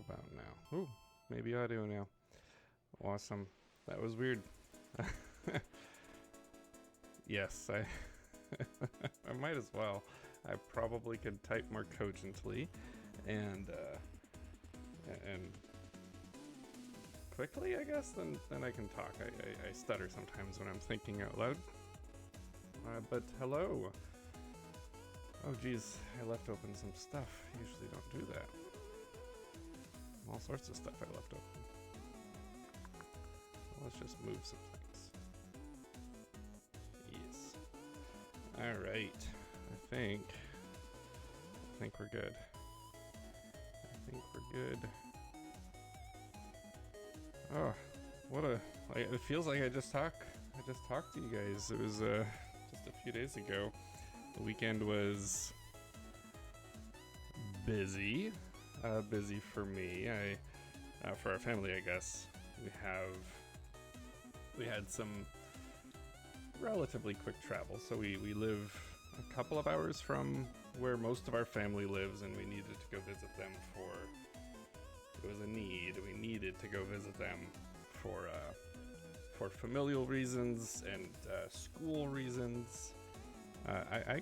about now? Ooh, maybe audio now. Awesome. That was weird. Yes, I might as well. I probably could type more cogently and quickly, I guess, then I can talk. I stutter sometimes when I'm thinking out loud. But hello. Oh geez, I left open some stuff. I usually don't do that. All sorts of stuff I left open. Well, let's just move some things. Yes. All right. I think we're good. Oh, it feels like I just talked to you guys. It was just a few days ago. The weekend was busy for me. For our family, I guess. We had some relatively quick travel. So we live a couple of hours from where most of our family lives, and we needed to go visit them it was a need. We needed to go visit them for familial reasons and school reasons. I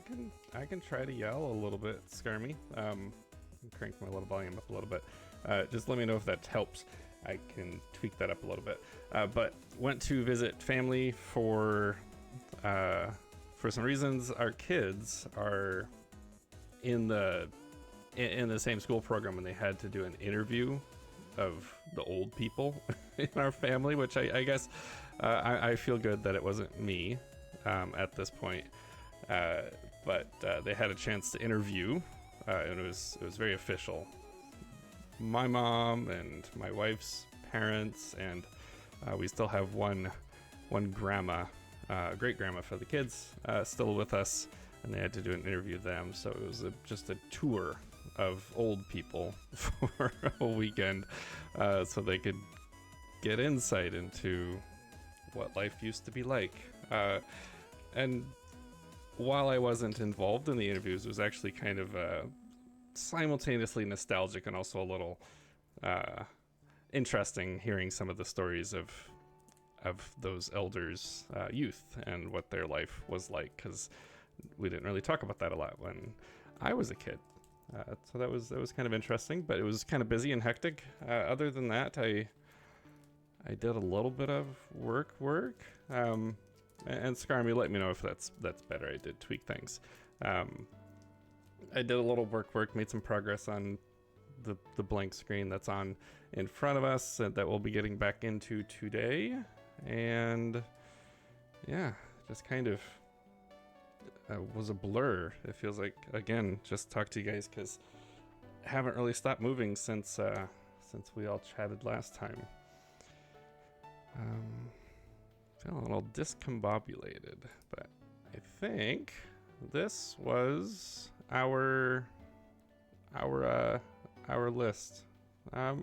can try to yell a little bit, Scarmy. Crank my little volume up a little bit. Just let me know if that helps. I can tweak that up a little bit. But went to visit family for some reasons. Our kids are in the same school program, and they had to do an interview of the old people in our family, which I guess I feel good that it wasn't me at this point. But they had a chance to interview, and it was very official. My mom and my wife's parents, and we still have one grandma, great grandma for the kids, still with us, and they had to do an interview of them. So it was just a tour of old people for a weekend, so they could get insight into what life used to be like. And while I wasn't involved in the interviews, it was actually kind of simultaneously nostalgic and also a little interesting hearing some of the stories of those elders' youth and what their life was like, because we didn't really talk about that a lot when I was a kid. So that was kind of interesting, but it was kind of busy and hectic. Other than that, I did a little bit of work. And Scarmy, let me know if that's better. I did tweak things. I did a little work, made some progress on the blank screen that's on in front of us, and that we'll be getting back into today. And yeah, just kind of was a blur. It feels like, again, just talk to you guys because I haven't really stopped moving since we all chatted last time. Feeling a little discombobulated, but I think this was our list. Well,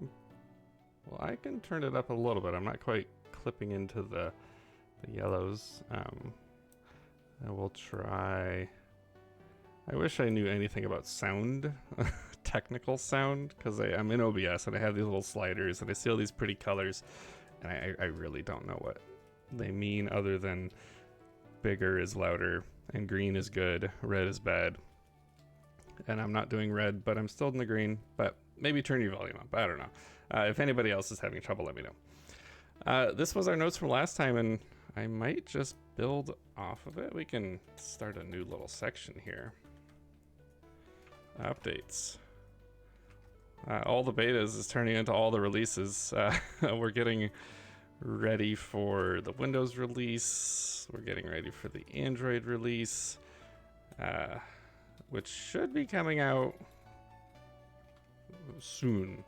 I can turn it up a little bit. I'm not quite clipping into the yellows. I will try. I wish I knew anything about sound, technical sound, because I'm in OBS and I have these little sliders and I see all these pretty colors, and I really don't know what they mean other than bigger is louder and green is good, red is bad. And I'm not doing red, but I'm still in the green. But maybe turn your volume up. I don't know. If anybody else is having trouble, let me know. This was our notes from last time, and I might just build off of it. We can start a new little section here. Updates. All the betas is turning into all the releases. We're getting ready for the Windows release. We're getting ready for the Android release, which should be coming out soon.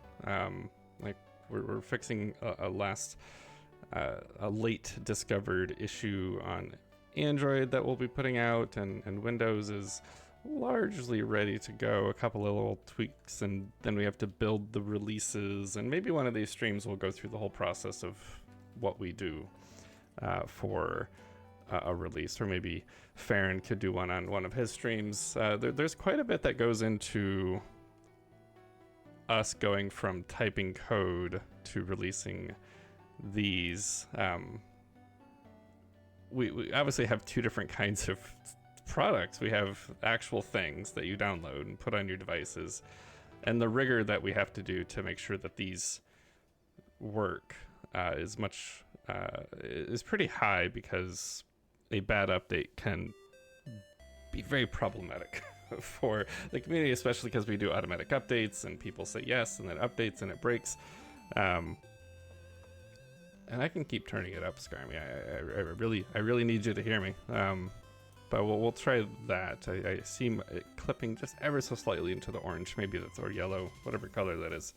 Like we're fixing a late discovered issue on Android that we'll be putting out, and Windows is largely ready to go. A couple of little tweaks, and then we have to build the releases, and maybe one of these streams will go through the whole process of what we do for a release, or maybe Farron could do one on one of his streams. There's quite a bit that goes into us going from typing code to releasing these. We obviously have two different kinds of products. We have actual things that you download and put on your devices, and the rigor that we have to do to make sure that these work is pretty high, because a bad update can be very problematic for the community, especially because we do automatic updates and people say yes and then updates and it breaks. And I can keep turning it up, Scarmy. I really need you to hear me. But we'll try that. I see it clipping just ever so slightly into the orange. Maybe that's, or yellow, whatever color that is.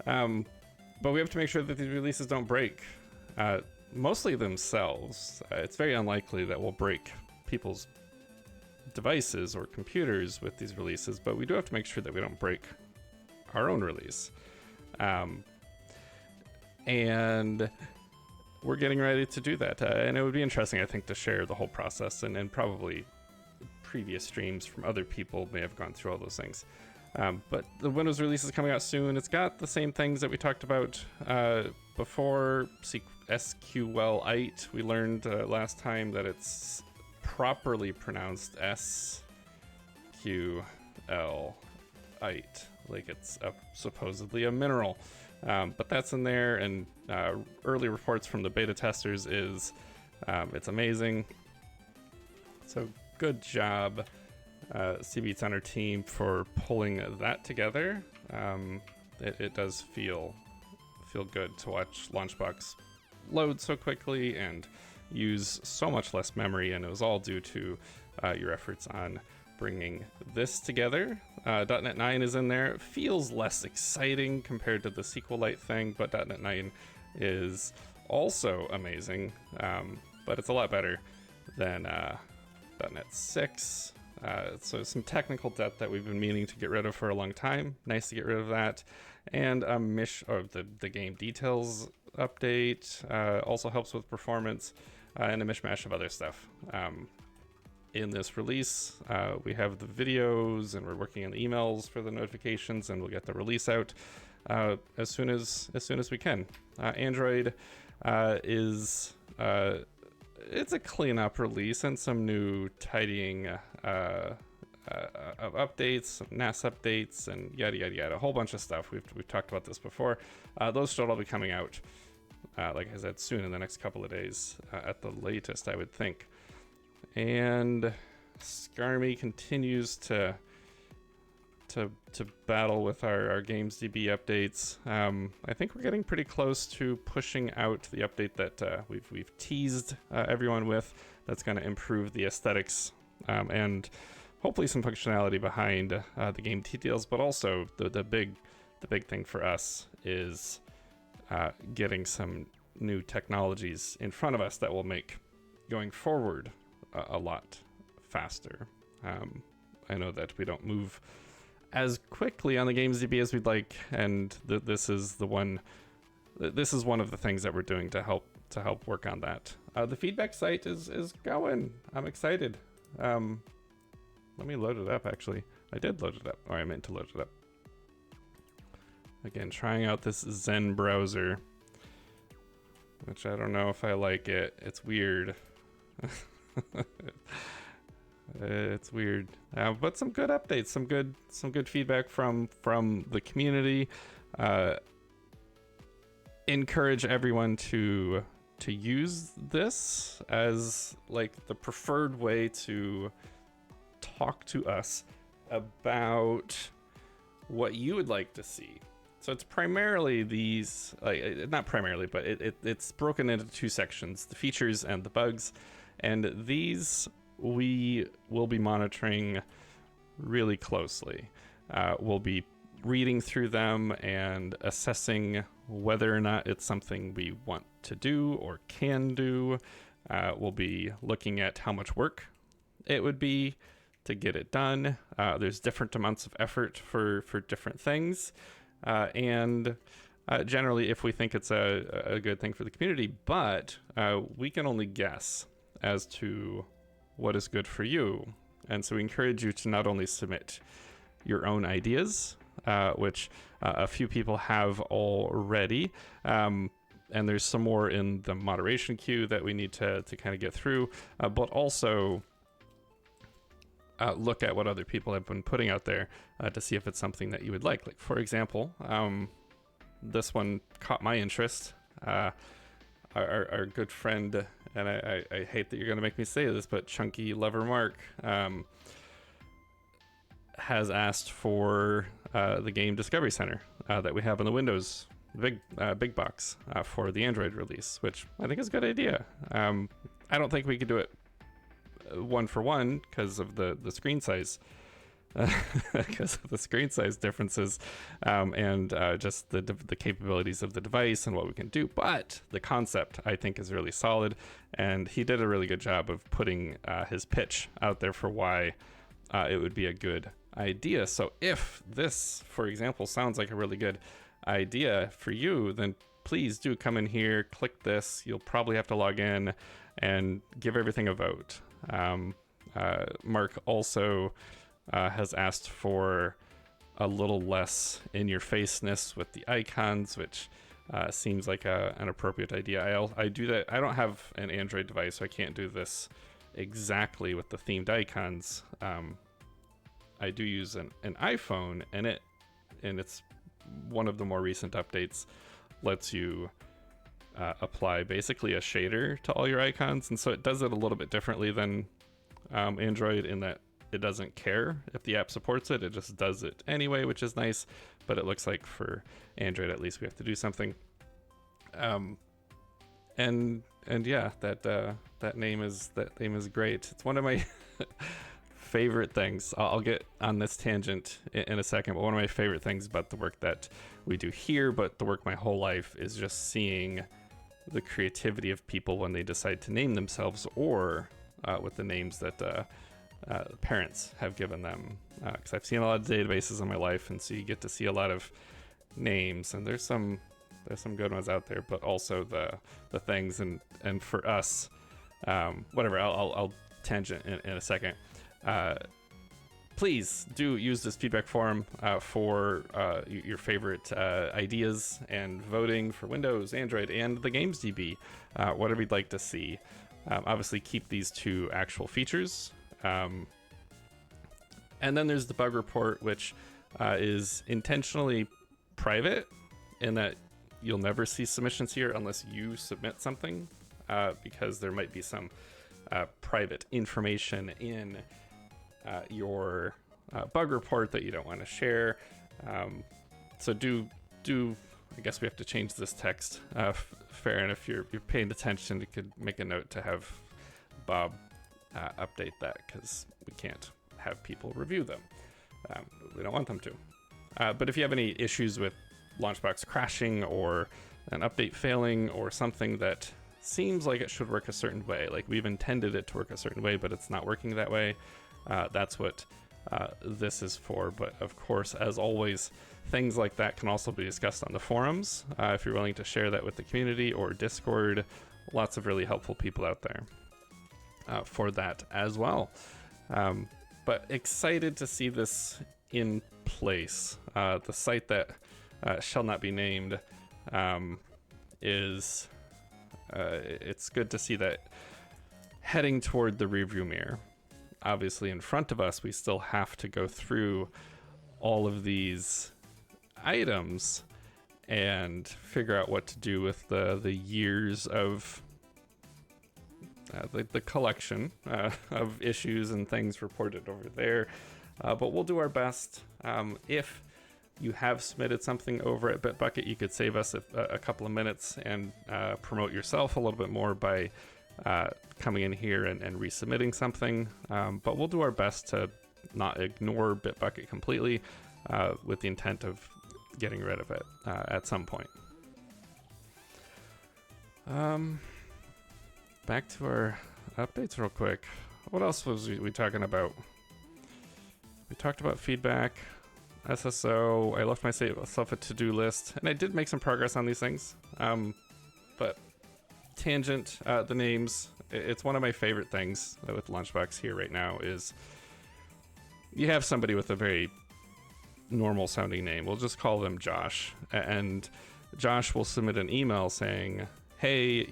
But we have to make sure that these releases don't break. Mostly themselves. It's very unlikely that we'll break people's devices or computers with these releases, but we do have to make sure that we don't break our own release. And we're getting ready to do that. And it would be interesting, I think, to share the whole process, and probably previous streams from other people may have gone through all those things. But the Windows release is coming out soon. It's got the same things that we talked about before. SQLite. We learned last time that it's properly pronounced SQLite, like it's supposedly a mineral. But that's in there, and early reports from the beta testers is it's amazing. So good job, CBeats on our team, for pulling that together. It does feel good to watch LaunchBox load so quickly and use so much less memory, and it was all due to your efforts on bringing this together. .NET 9 is in there. It feels less exciting compared to the SQLite thing, but .NET 9 is also amazing, but it's a lot better than .NET 6. So some technical debt that we've been meaning to get rid of for a long time. Nice to get rid of that. And the game details update also helps with performance, and a mishmash of other stuff. In this release, we have the videos, and we're working on the emails for the notifications, and we'll get the release out as soon as we can. Android is it's a cleanup release and some new tidying of updates, some NAS updates, and yada yada yada, a whole bunch of stuff. We've talked about this before. Those should all be coming out, like I said, soon, in the next couple of days, at the latest, I would think. And Scarmy continues to battle with our GamesDB updates. I think we're getting pretty close to pushing out the update that we've teased everyone with. That's going to improve the aesthetics and hopefully some functionality behind the game details. But also the big thing for us is getting some new technologies in front of us that will make going forward a lot faster. I know that we don't move as quickly on the GamesDB as we'd like, and this is one of the things that we're doing to help work on that. The feedback site is going. I'm excited. Let me load it up. Actually, I did load it up, or I meant to load it up. Again, trying out this Zen browser, which I don't know if I like it. It's weird. It's weird, but some good updates, some good feedback from the community. Encourage everyone to use this as like the preferred way to talk to us about what you would like to see. So it's primarily these, not primarily, but it's broken into two sections: the features and the bugs. And these we will be monitoring really closely. We'll be reading through them and assessing whether or not it's something we want to do or can do. We'll be looking at how much work it would be to get it done. There's different amounts of effort for different things. And generally, if we think it's a good thing for the community, but we can only guess as to what is good for you. And so we encourage you to not only submit your own ideas, which a few people have already. And there's some more in the moderation queue that we need to kind of get through, but also look at what other people have been putting out there to see if it's something that you would like. Like, for example, this one caught my interest. Our good friend, and I hate that you're going to make me say this, but Chunky Lover Mark has asked for the game Discovery Center that we have in the Windows big box for the Android release, which I think is a good idea. I don't think we could do it one for one because of the screen size. Because of the screen size differences and just the capabilities of the device and what we can do. But the concept, I think, is really solid. And he did a really good job of putting his pitch out there for why it would be a good idea. So if this, for example, sounds like a really good idea for you, then please do come in here, click this. You'll probably have to log in and give everything a vote. Mark also has asked for a little less in-your-faceness with the icons, which seems like an appropriate idea. I do that. I don't have an Android device, so I can't do this exactly with the themed icons. I do use an iPhone, and it's one of the more recent updates lets you apply basically a shader to all your icons, and so it does it a little bit differently than Android in that it doesn't care if the app supports it. It just does it anyway, which is nice. But it looks like for Android, at least, we have to do something. And yeah, that name is great. It's one of my favorite things. I'll get on this tangent in a second, but one of my favorite things about the work that we do here, but the work my whole life, is just seeing the creativity of people when they decide to name themselves, or with the names that parents have given them, because I've seen a lot of databases in my life, and so you get to see a lot of names, and there's some good ones out there, but also the things, and for us, whatever, I'll tangent in a second. Please do use this feedback forum for your favorite ideas and voting for Windows, Android, and the Games DB, whatever you'd like to see. Obviously keep these two actual features. And then there's the bug report, which is intentionally private in that you'll never see submissions here unless you submit something, because there might be some private information in your bug report that you don't want to share. So do I guess we have to change this text. Fair, and if you're paying attention, you could make a note to have Bob update that, because we can't have people review them. We don't want them to. But if you have any issues with LaunchBox crashing, or an update failing, or something that seems like it should work a certain way, like we've intended it to work a certain way, but it's not working that way, that's what this is for. But of course, as always, things like that can also be discussed on the forums, if you're willing to share that with the community, or Discord. Lots of really helpful people out there for that as well. But excited to see this in place. The site that shall not be named is it's good to see that heading toward the rearview mirror. Obviously, in front of us, we still have to go through all of these items and figure out what to do with the years of the collection of issues and things reported over there. But we'll do our best. If you have submitted something over at Bitbucket, you could save us a couple of minutes and promote yourself a little bit more by coming in here and resubmitting something. But we'll do our best to not ignore Bitbucket completely, with the intent of getting rid of it at some point. Back to our updates real quick. What else was we talking about? We talked about feedback, SSO. I left myself a to-do list, and I did make some progress on these things. But tangent, the names, it's one of my favorite things with LaunchBox here right now is you have somebody with a very normal sounding name. We'll just call them Josh. And Josh will submit an email saying, hey,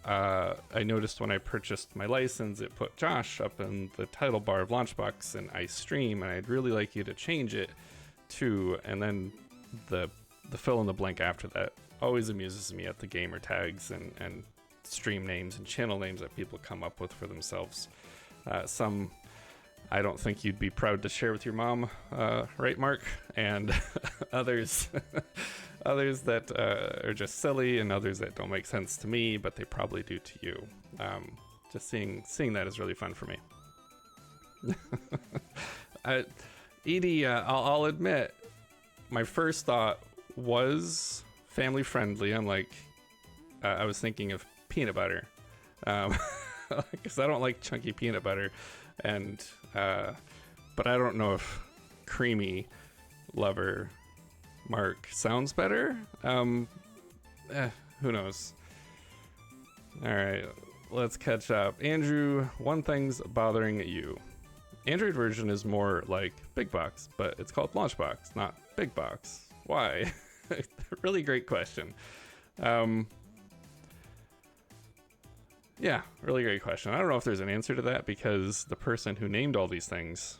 I noticed when I purchased my license, it put Josh up in the title bar of LaunchBox and I stream, and I'd really like you to change it to, and then the fill in the blank after that always amuses me at the gamer tags and stream names and channel names that people come up with for themselves. Some I don't think you'd be proud to share with your mom, right, Mark? And others that are just silly, and others that don't make sense to me, but they probably do to you. Just seeing that is really fun for me. Edie, I'll admit, my first thought was family friendly. I'm like, I was thinking of peanut butter, because I don't like chunky peanut butter, and but I don't know if creamy lover Mark sounds better. Who knows? All right, let's catch up. Andrew, one thing's bothering you. Android version is more like Big Box, but it's called LaunchBox, not Big Box. Why? Really great question. Yeah, really great question. I don't know if there's an answer to that, because the person who named all these things,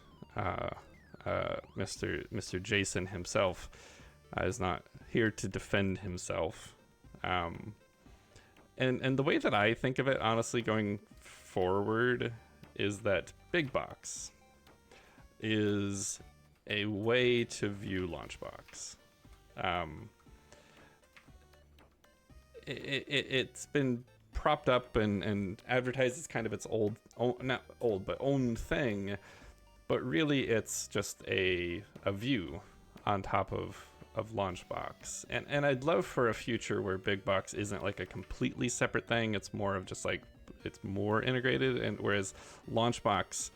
Mr. Jason himself, is not here to defend himself. And the way that I think of it, honestly, going forward, is that Big Box is a way to view LaunchBox. It's been propped up and advertised as kind of its own thing, but really it's just a view on top of LaunchBox. And I'd love for a future where Big Box isn't like a completely separate thing. It's more of just like, it's more integrated, and whereas LaunchBox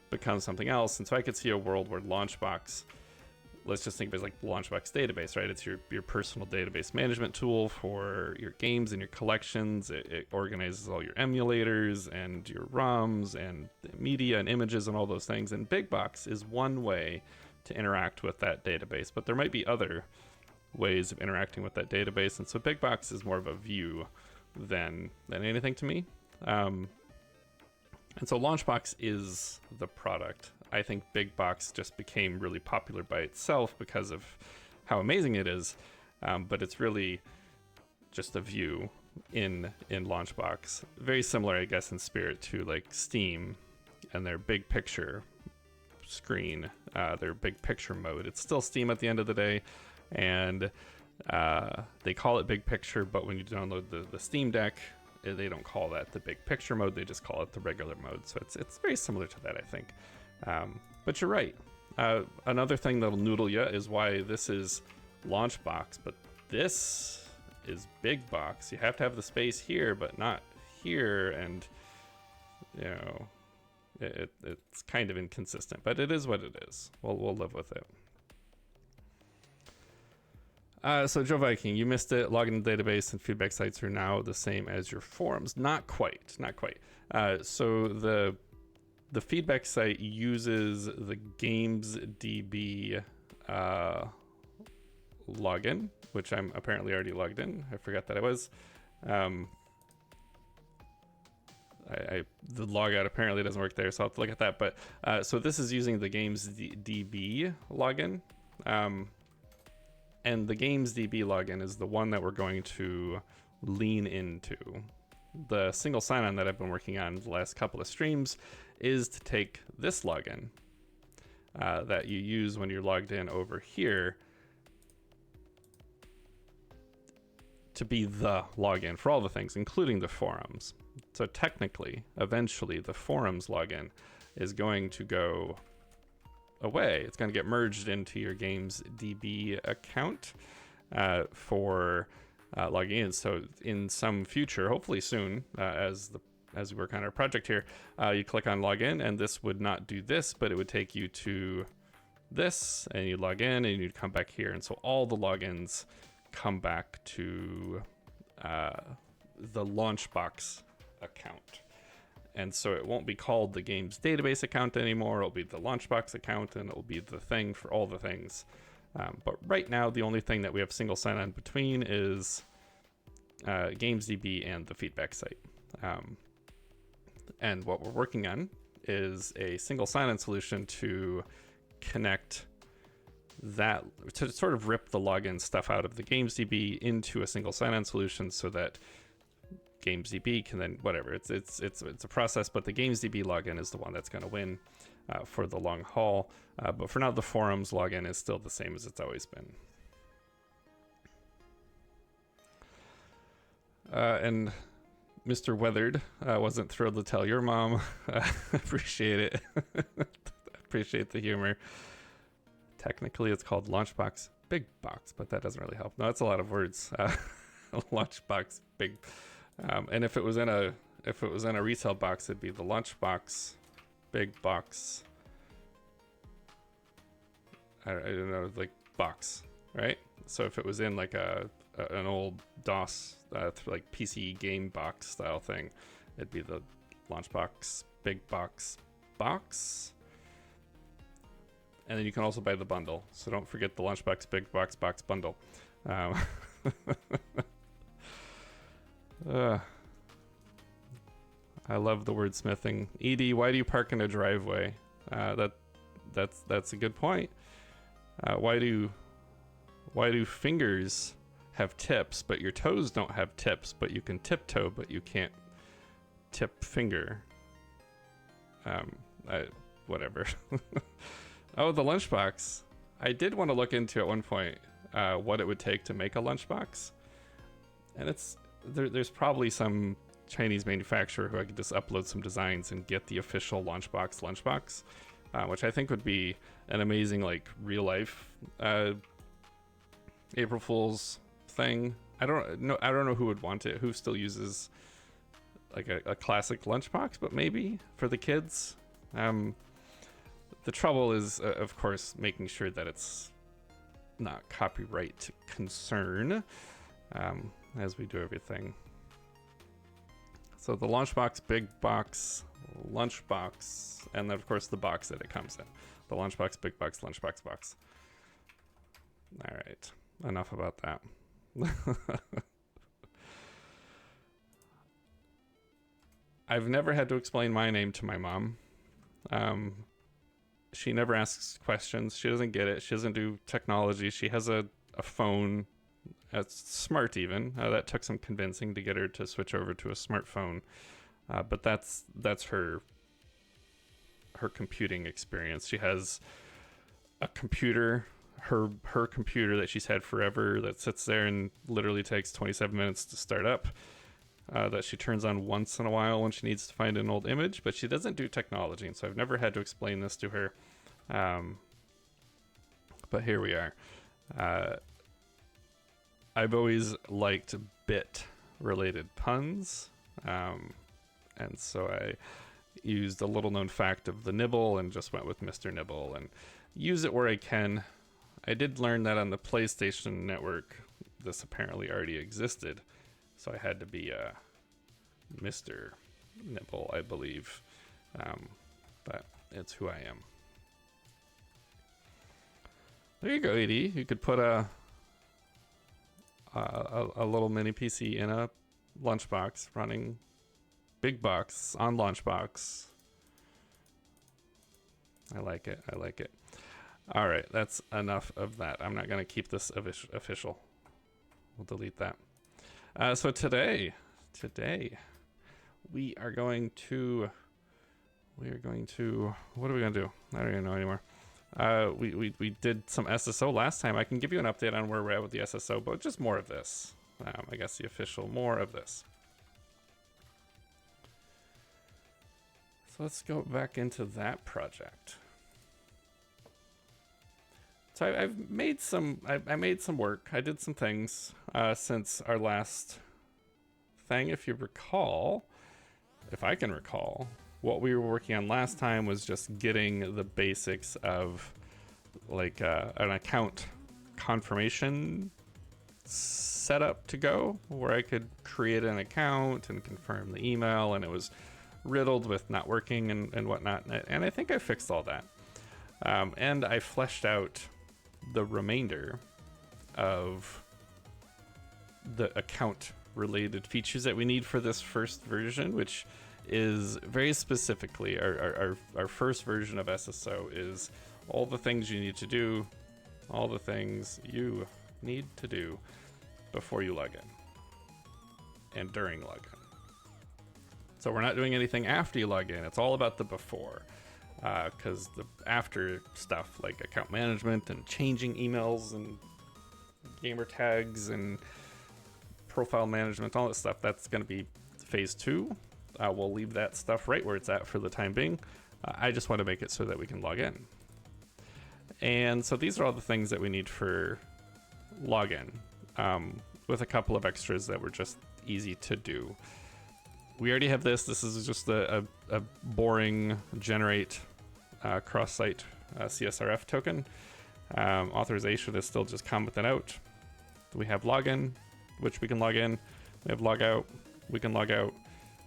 becomes something else. And so I could see a world where LaunchBox, let's just think of it as like the LaunchBox database, right? It's your personal database management tool for your games and your collections. It organizes all your emulators and your ROMs and media and images and all those things. And Big Box is one way to interact with that database, but there might be other ways of interacting with that database. And so Big Box is more of a view than anything to me. And so LaunchBox is the product. I think Big Box just became really popular by itself because of how amazing it is, but it's really just a view in LaunchBox. Very similar, I guess, in spirit to like Steam and their big picture screen, their big picture mode. It's still Steam at the end of the day, and they call it big picture, but when you download the Steam Deck, they don't call that the big picture mode, they just call it the regular mode. So it's very similar to that, I think. But you're right. Another thing that'll noodle you is why this is LaunchBox, but this is Big Box. You have to have the space here, but not here, and you know, it's kind of inconsistent, but it is what it is. We'll live with it. So Joe Viking, you missed it. Login to database and feedback sites are now the same as your forums. Not quite. So the feedback site uses the GamesDB login, which I'm apparently already logged in. I forgot that I was. The logout apparently doesn't work there, so I'll have to look at that. But so this is using the GamesDB login. And the GamesDB login is the one that we're going to lean into. The single sign-on that I've been working on the last couple of streams is to take this login that you use when you're logged in over here to be the login for all the things, including the forums. So technically, eventually, the forums login is going to go away. It's going to get merged into your GamesDB account for logging in. So in some future, hopefully soon, as we work on our project here, you click on login, and this would not do this, but it would take you to this, and you log in, and you'd come back here. And so all the logins come back to the LaunchBox account. And so it won't be called the game's database account anymore. It'll be the LaunchBox account, and it'll be the thing for all the things. But right now, the only thing that we have single sign-on between is GamesDB and the feedback site. And what we're working on is a single sign-on solution to connect that, to sort of rip the login stuff out of the GamesDB into a single sign-on solution so that GamesDB can then, whatever, it's a process, but the GamesDB login is the one that's going to win for the long haul. But for now, the forums login is still the same as it's always been. And Mr. Weathered wasn't thrilled to tell your mom. Appreciate it. Appreciate the humor. Technically, it's called LaunchBox Big Box, but that doesn't really help. No, that's a lot of words. LaunchBox Big. And if it was in a retail box, it'd be the LaunchBox Big Box. I don't know, like box, right? So if it was in like an old DOS, like PC game box style thing, it'd be the LaunchBox Big Box box. And then you can also buy the bundle. So don't forget the LaunchBox Big Box box bundle. I love the wordsmithing. Edie, why do you park in a driveway? That's a good point. Why do fingers have tips, but your toes don't have tips, but you can tiptoe, but you can't tip finger? Whatever. Oh, the lunchbox. I did want to look into at one point what it would take to make a lunchbox, and there's probably some Chinese manufacturer who I could just upload some designs and get the official lunchbox, which I think would be an amazing, like, real life April Fool's thing. I don't know who would want it, who still uses like a classic lunchbox, but maybe for the kids. The trouble is, of course, making sure that it's not copyright concern, as we do everything. So the LaunchBox Big Box lunchbox, and then of course the box that it comes in. The LaunchBox Big Box lunchbox box. All right, enough about that. I've never had to explain my name to my mom. She never asks questions. She doesn't get it. She doesn't do technology. She has a phone. It's smart even. That took some convincing to get her to switch over to a smartphone. But that's her computing experience. She has a computer, her computer that she's had forever, that sits there and literally takes 27 minutes to start up. That she turns on once in a while when she needs to find an old image, but she doesn't do technology, and so I've never had to explain this to her. But here we are. I've always liked bit-related puns, and so I used a little-known fact of the Nibble and just went with Mr. Nibble and use it where I can. I did learn that on the PlayStation Network, this apparently already existed. So I had to be Mr. Nibble, I believe. But it's who I am. There you go, Edie. You could put a little mini PC in a lunchbox running Big Box on LaunchBox. I like it. I like it. All right, that's enough of that. I'm not going to keep this official. We'll delete that. So today we are going to, what are we going to do? I don't even know anymore. We did some SSO last time. I can give you an update on where we're at with the SSO, but just more of this. I guess the official more of this. So let's go back into that project. So I've made some, I made some work. I did some things since our last thing. If you recall, if I can recall, what we were working on last time was just getting the basics of like an account confirmation setup to go, where I could create an account and confirm the email, and it was riddled with not working and whatnot. And I think I fixed all that. And I fleshed out the remainder of the account related features that we need for this first version, which is very specifically our first version of SSO is all the things you need to do, all the things you need to do before you log in and during login. So we're not doing anything after you log in. It's all about the before, because the after stuff like account management and changing emails and gamer tags and profile management, all that stuff, that's going to be phase 2. We'll leave that stuff right where it's at for the time being. I just want to make it so that we can log in. And so these are all the things that we need for login, with a couple of extras that were just easy to do. We already have this. This is just a boring generate cross-site CSRF token. Authorization is still just commenting out. We have login, which we can log in. We have logout, we can log out.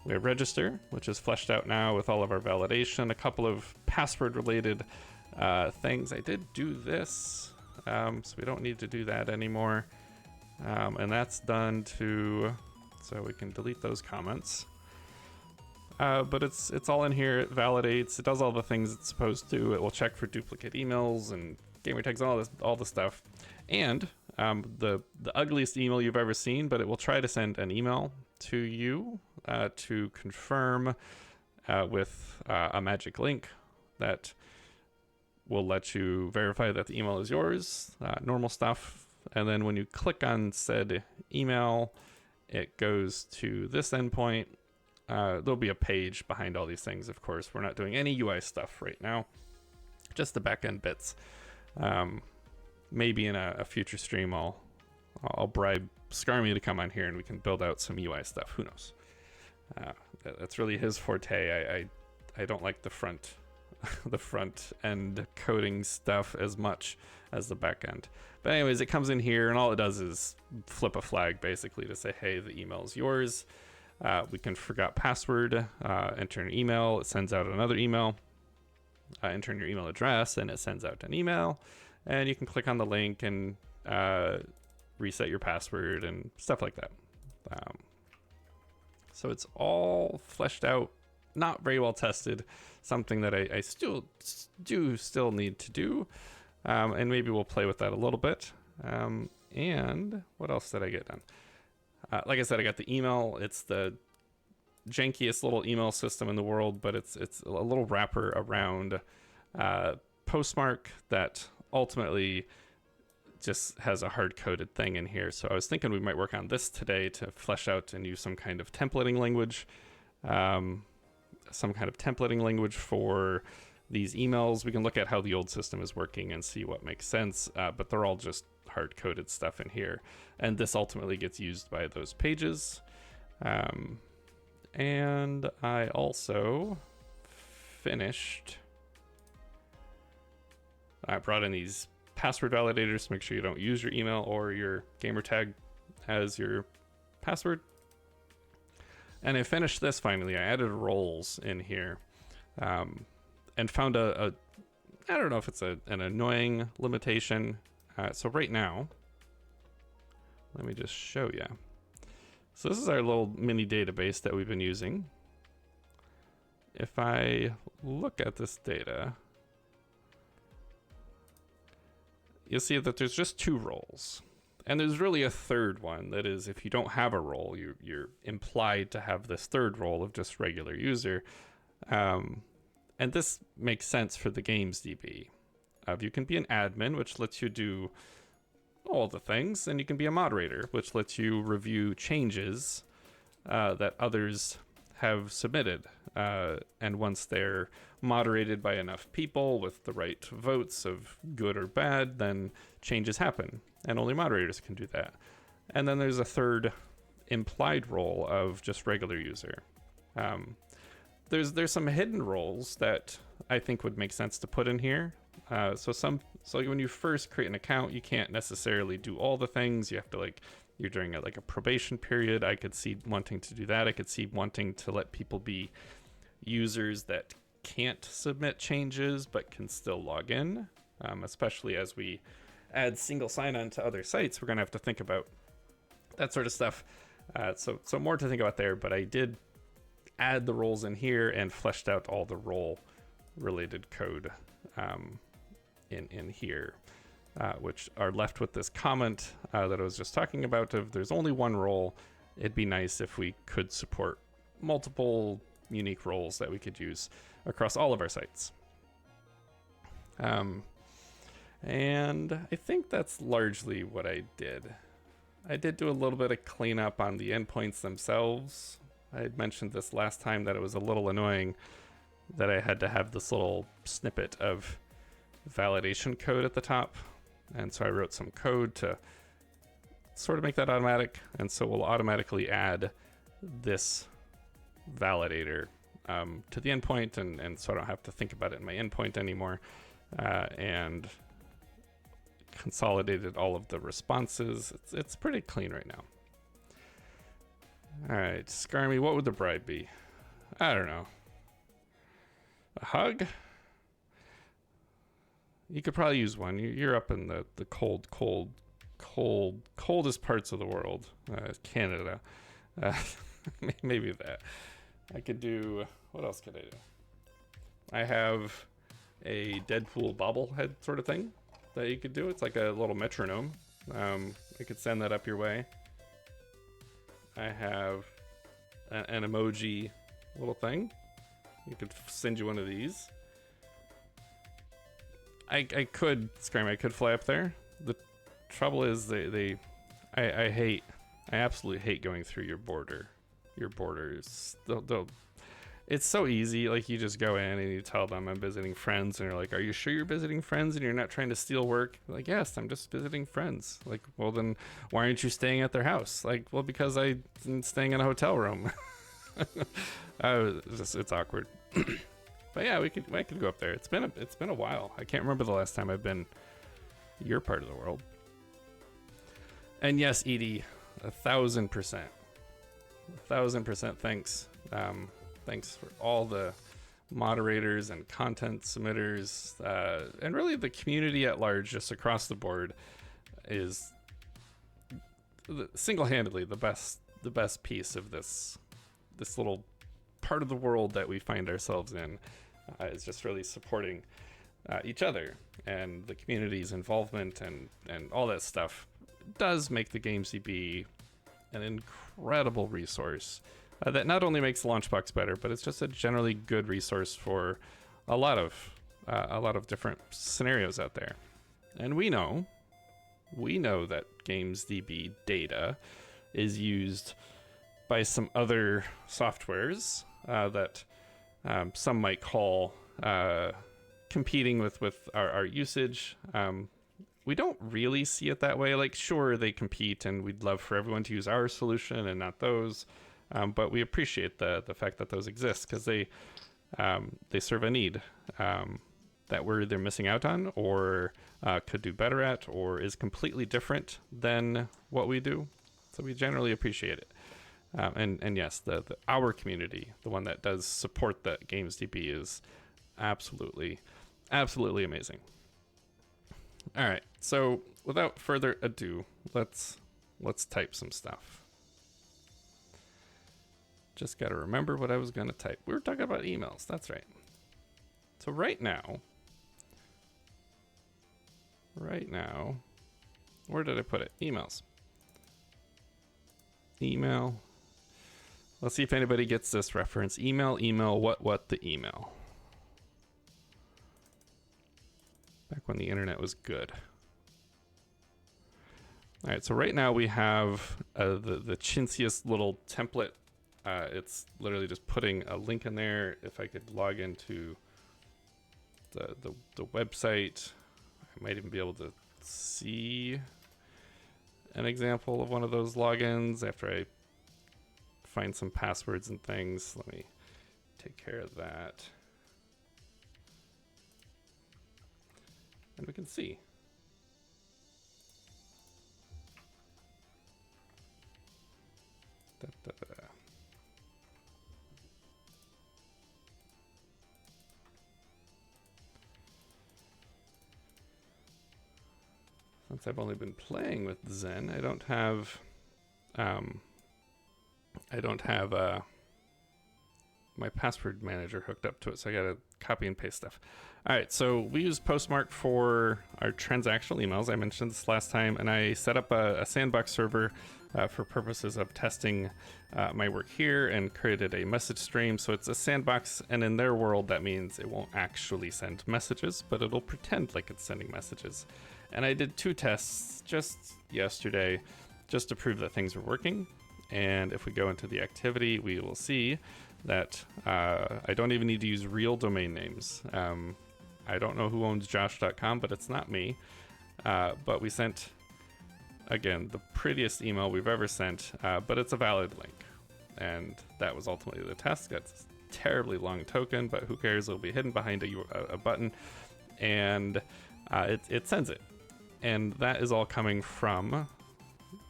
We have register, which is fleshed out now with all of our validation. A couple of password-related things. I did do this, so we don't need to do that anymore. And that's done too, so we can delete those comments. But it's all in here. It validates. It does all the things it's supposed to. It will check for duplicate emails and gamer tags, all the stuff. And the ugliest email you've ever seen, but it will try to send an email to you to confirm with a magic link that will let you verify that the email is yours, normal stuff. And then when you click on said email, it goes to this endpoint. There'll be a page behind all these things, of course. We're not doing any UI stuff right now, just the backend bits. Maybe in a future stream, I'll bribe Scarmy to come on here and we can build out some UI stuff. Who knows? That's really his forte. I don't like the front end coding stuff as much as the back end. But anyways, it comes in here and all it does is flip a flag basically to say, hey, the email is yours. We can forgot password, enter an email, it sends out another email. Enter in your email address and it sends out an email. And you can click on the link and reset your password and stuff like that. So it's all fleshed out, not very well tested, something that I still need to do. And maybe we'll play with that a little bit. And what else did I get done? Like I said, I got the email. It's the jankiest little email system in the world, but it's a little wrapper around Postmark that ultimately just has a hard-coded thing in here. So I was thinking we might work on this today to flesh out and use some kind of templating language, for these emails. We can look at how the old system is working and see what makes sense, but they're all just hard-coded stuff in here. And this ultimately gets used by those pages. And I also finished... I brought in these password validators to make sure you don't use your email or your gamer tag as your password. And I finished this finally. I added roles in here, and found I don't know if it's an annoying limitation. So right now, let me just show you. So this is our little mini database that we've been using. If I look at this data, you'll see that there's just 2 roles. And there's really a third one that is, if you don't have a role, you're implied to have this third role of just regular user. And this makes sense for the games DB. You can be an admin, which lets you do all the things, and you can be a moderator, which lets you review changes that others have submitted. And once they're moderated by enough people with the right votes of good or bad, then changes happen, and only moderators can do that. And then there's a third implied role of just regular user. There's some hidden roles that I think would make sense to put in here. So when you first create an account, you can't necessarily do all the things. You have to you're during a probation period. I could see wanting to do that. I could see wanting to let people be users that can't submit changes but can still log in, especially as we add single sign-on to other sites. We're going to have to think about that sort of stuff. So more to think about there, but I did add the roles in here and fleshed out all the role related code in here, which are left with this comment that I was just talking about of there's only one role. It'd be nice if we could support multiple unique roles that we could use across all of our sites. And I think that's largely what I did. I did do a little bit of cleanup on the endpoints themselves. I had mentioned this last time that it was a little annoying that I had to have this little snippet of validation code at the top. And so I wrote some code to sort of make that automatic. And so we'll automatically add this validator to the endpoint, and so I don't have to think about it in my endpoint anymore. And consolidated all of the responses. It's pretty clean right now. All right, Skarmy, what would the bribe be? I don't know. A hug? You could probably use one. You're up in the coldest parts of the world, Canada. Maybe that. I could do, what else could I do? I have a Deadpool bobblehead sort of thing that you could do. It's like a little metronome. I could send that up your way. I have an emoji little thing. You could send you one of these. I could, Scram, I could fly up there. The trouble is I absolutely hate going through your borders. It's so easy. Like, you just go in and you tell them I'm visiting friends, and you're like, are you sure you're visiting friends and you're not trying to steal work? Like, yes, I'm just visiting friends. Like, well, then why aren't you staying at their house? Like, well, because I'm staying in a hotel room. It's awkward. But yeah, I could go up there. It's been a while. I can't remember the last time I've been your part of the world. And yes, Edie, 1,000%. 1,000% thanks. Thanks for all the moderators and content submitters, and really the community at large, just across the board, is single-handedly the best piece of this little part of the world that we find ourselves in. Is just really supporting each other, and the community's involvement and all that stuff does make the GamesDB an incredible resource that not only makes the LaunchBox better, but it's just a generally good resource for a lot of different scenarios out there. And we know that GamesDB data is used by some other softwares that some might call competing with our usage. We don't really see it that way. Like, sure, they compete, and we'd love for everyone to use our solution and not those. But we appreciate the fact that those exist, because they serve a need that we're either missing out on, or could do better at, or is completely different than what we do. So we generally appreciate it. And yes, our community, the one that does support the GamesDB, is absolutely amazing. All right, so without further ado, let's type some stuff. Just got to remember what I was going to type. We were talking about emails. That's right. So right now, where did I put it? Emails. Email. Let's see if anybody gets this reference. Email, what the email. Back when the internet was good. All right, so right now we have the chintziest little template. It's literally just putting a link in there. If I could log into the website, I might even be able to see an example of one of those logins after I find some passwords and things. Let me take care of that. And we can see. since I've only been playing with Zen, I don't have my password manager hooked up to it, so I gotta copy and paste stuff. All right, so we use Postmark for our transactional emails. I mentioned this last time, and I set up a sandbox server for purposes of testing my work here, and created a message stream. So it's a sandbox, and in their world, that means it won't actually send messages, but it'll pretend like it's sending messages. And I did 2 tests just yesterday, just to prove that things were working. And if we go into the activity, we will see that I don't even need to use real domain names. I don't know who owns josh.com, but it's not me. But we sent, again, the prettiest email we've ever sent, but it's a valid link. And that was ultimately the test. That's a terribly long token, but who cares? It'll be hidden behind a button, and it sends it. And that is all coming from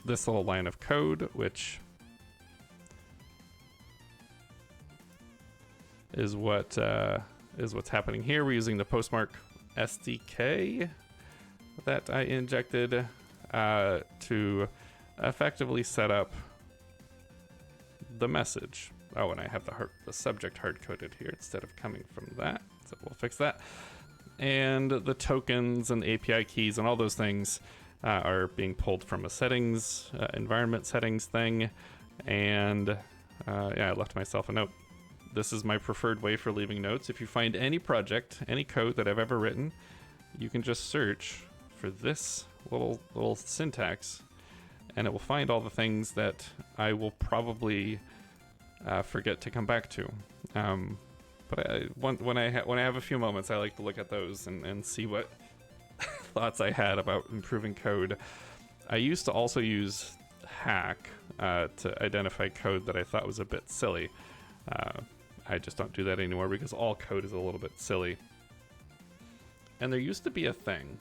this little line of code, which is what's happening here. We're using the Postmark SDK that I injected to effectively set up the message. Oh, and I have the subject hard-coded here instead of coming from that, so we'll fix that. And the tokens and the API keys and all those things are being pulled from a settings, environment settings thing. And yeah, I left myself a note. This is my preferred way for leaving notes. If you find any project, any code that I've ever written, you can just search for this little syntax, and it will find all the things that I will probably forget to come back to. But when I have a few moments, I like to look at those and see what thoughts I had about improving code. I used to also use Hack to identify code that I thought was a bit silly. I just don't do that anymore because all code is a little bit silly. And there used to be a thing,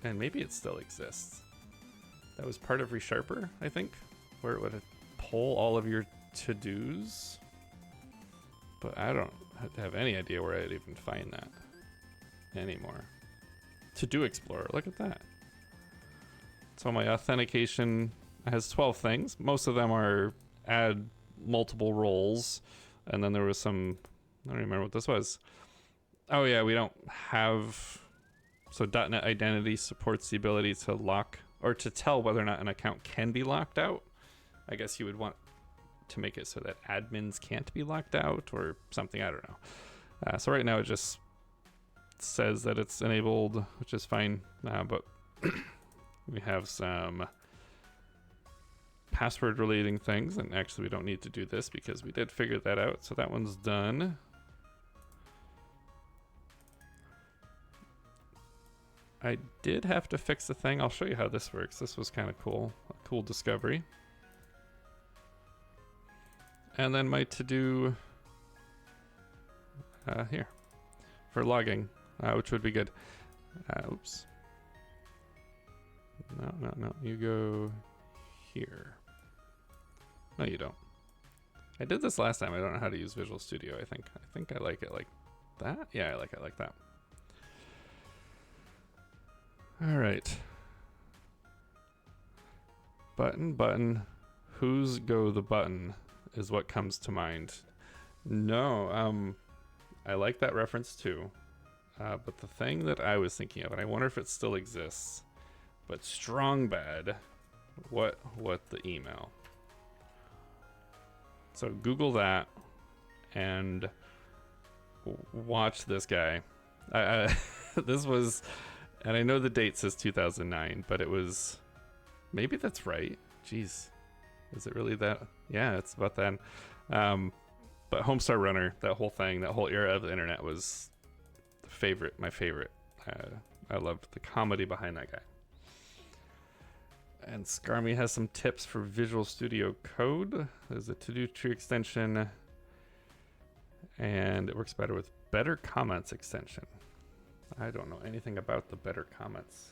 and maybe it still exists, that was part of ReSharper, I think, where it would pull all of your to-dos. But I don't have any idea where I'd even find that anymore. To-do Explorer, look at that. So my authentication has 12 things. Most of them are add multiple roles. And then there was some, I don't remember what this was. Oh yeah, we don't have, so .NET Identity supports the ability to lock, or to tell whether or not an account can be locked out. I guess you would want to make it so that admins can't be locked out or something, I don't know. So right now it just says that it's enabled, which is fine, but we have some password relating things, and actually we don't need to do this because we did figure that out, so that one's done. I did have to fix the thing. I'll show you how this works. This was kind of cool, a cool discovery. And then my to-do here for logging, which would be good. Oops. No, you go here. No, you don't. I did this last time. I don't know how to use Visual Studio. I think I like it like that. Yeah, I like it like that. All right. Button. Whose go the button is what comes to mind. No, I like that reference too. But the thing that I was thinking of, and I wonder if it still exists, but strong bad, what the email. So Google that and watch this guy. This was, and I know the date says 2009, but it was, maybe that's right. Jeez, is it really that? Yeah, it's about that. But Homestar Runner, that whole thing, that whole era of the internet was my favorite. I loved the comedy behind that guy. And Scarmy has some tips for Visual Studio Code. There's a to-do tree extension, and it works better with Better Comments extension. I don't know anything about the Better Comments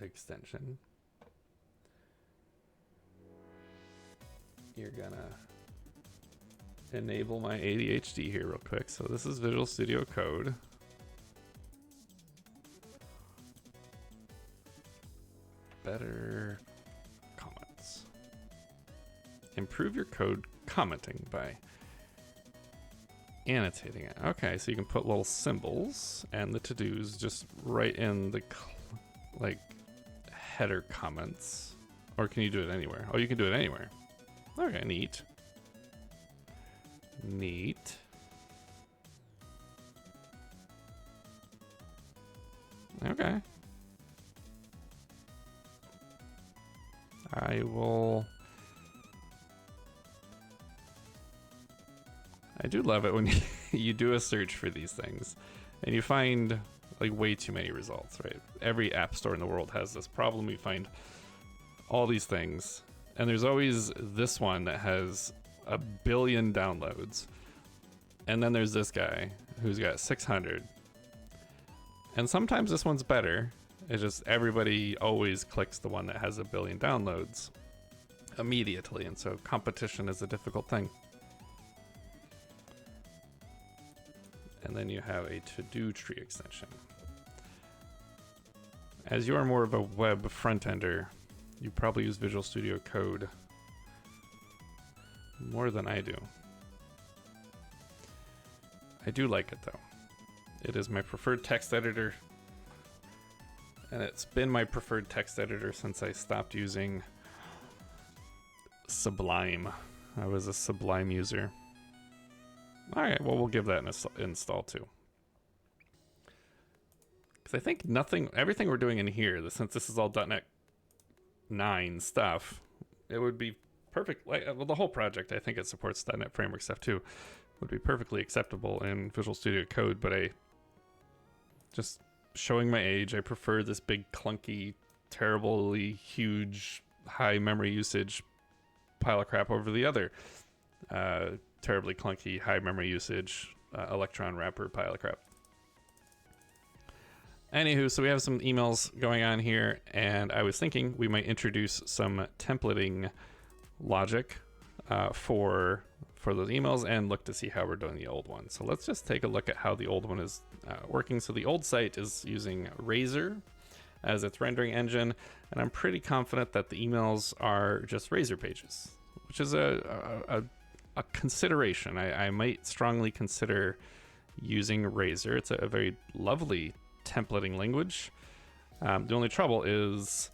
extension. You're gonna enable my ADHD here real quick. So this is Visual Studio Code. better comments. Improve your code commenting by annotating it. Okay, so you can put little symbols and the to-dos just right in the like header comments. Or can you do it anywhere? Oh, you can do it anywhere. Okay, neat. Neat. Okay. I do love it when you do a search for these things and you find like way too many results, right? Every app store in the world has this problem. You find all these things and there's always this one that has 1 billion downloads. And then there's this guy who's got 600. And sometimes this one's better. It's just everybody always clicks the one that has 1 billion downloads immediately. And so competition is a difficult thing. And then you have a to-do tree extension. As you are more of a web front-ender, you probably use Visual Studio Code more than I do. I do like it though. It is my preferred text editor. And it's been my preferred text editor since I stopped using Sublime. I was a Sublime user. All right, well, we'll give that an install too. Because I think everything we're doing in here, since this is all .NET 9 stuff, it would be perfect. Well, the whole project, I think it supports .NET Framework stuff too, would be perfectly acceptable in Visual Studio Code, but just showing my age, I prefer this big, clunky, terribly huge, high memory usage pile of crap over the other terribly clunky, high memory usage Electron wrapper pile of crap. Anywho, so we have some emails going on here, and I was thinking we might introduce some templating logic for those emails and look to see how we're doing the old one. So let's just take a look at how the old one is working. So the old site is using Razor as its rendering engine, and I'm pretty confident that the emails are just Razor pages, which is a consideration. I might strongly consider using Razor. It's a very lovely templating language. The only trouble is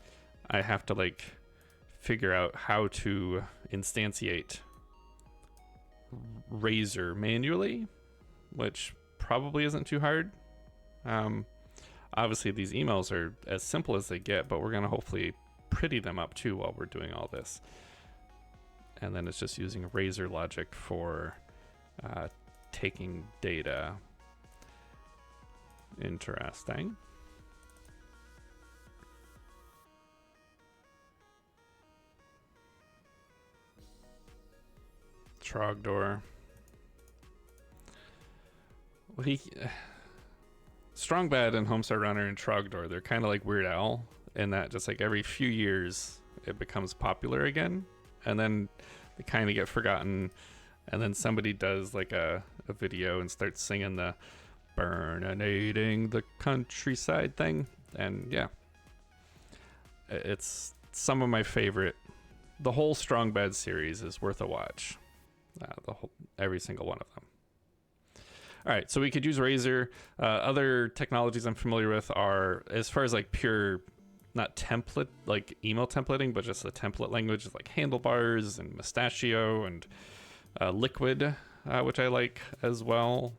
I have to figure out how to instantiate Razor manually, which probably isn't too hard. Obviously these emails are as simple as they get, but we're going to hopefully pretty them up too while we're doing all this. And then it's just using Razor logic for taking data. Interesting. Trogdor. Well, Strong Bad and Homestar Runner and Trogdor, they're kind of like Weird Al in that just every few years it becomes popular again. And then they kind of get forgotten, and then somebody does a video and starts singing the "Burninating the Countryside" thing, and yeah, it's some of my favorite. The whole Strong Bad series is worth a watch. Every single one of them. All right, so we could use Razor. Other technologies I'm familiar with are, as far as pure, not template, email templating, but just the template language, like Handlebars and Mustachio and Liquid, which I like as well.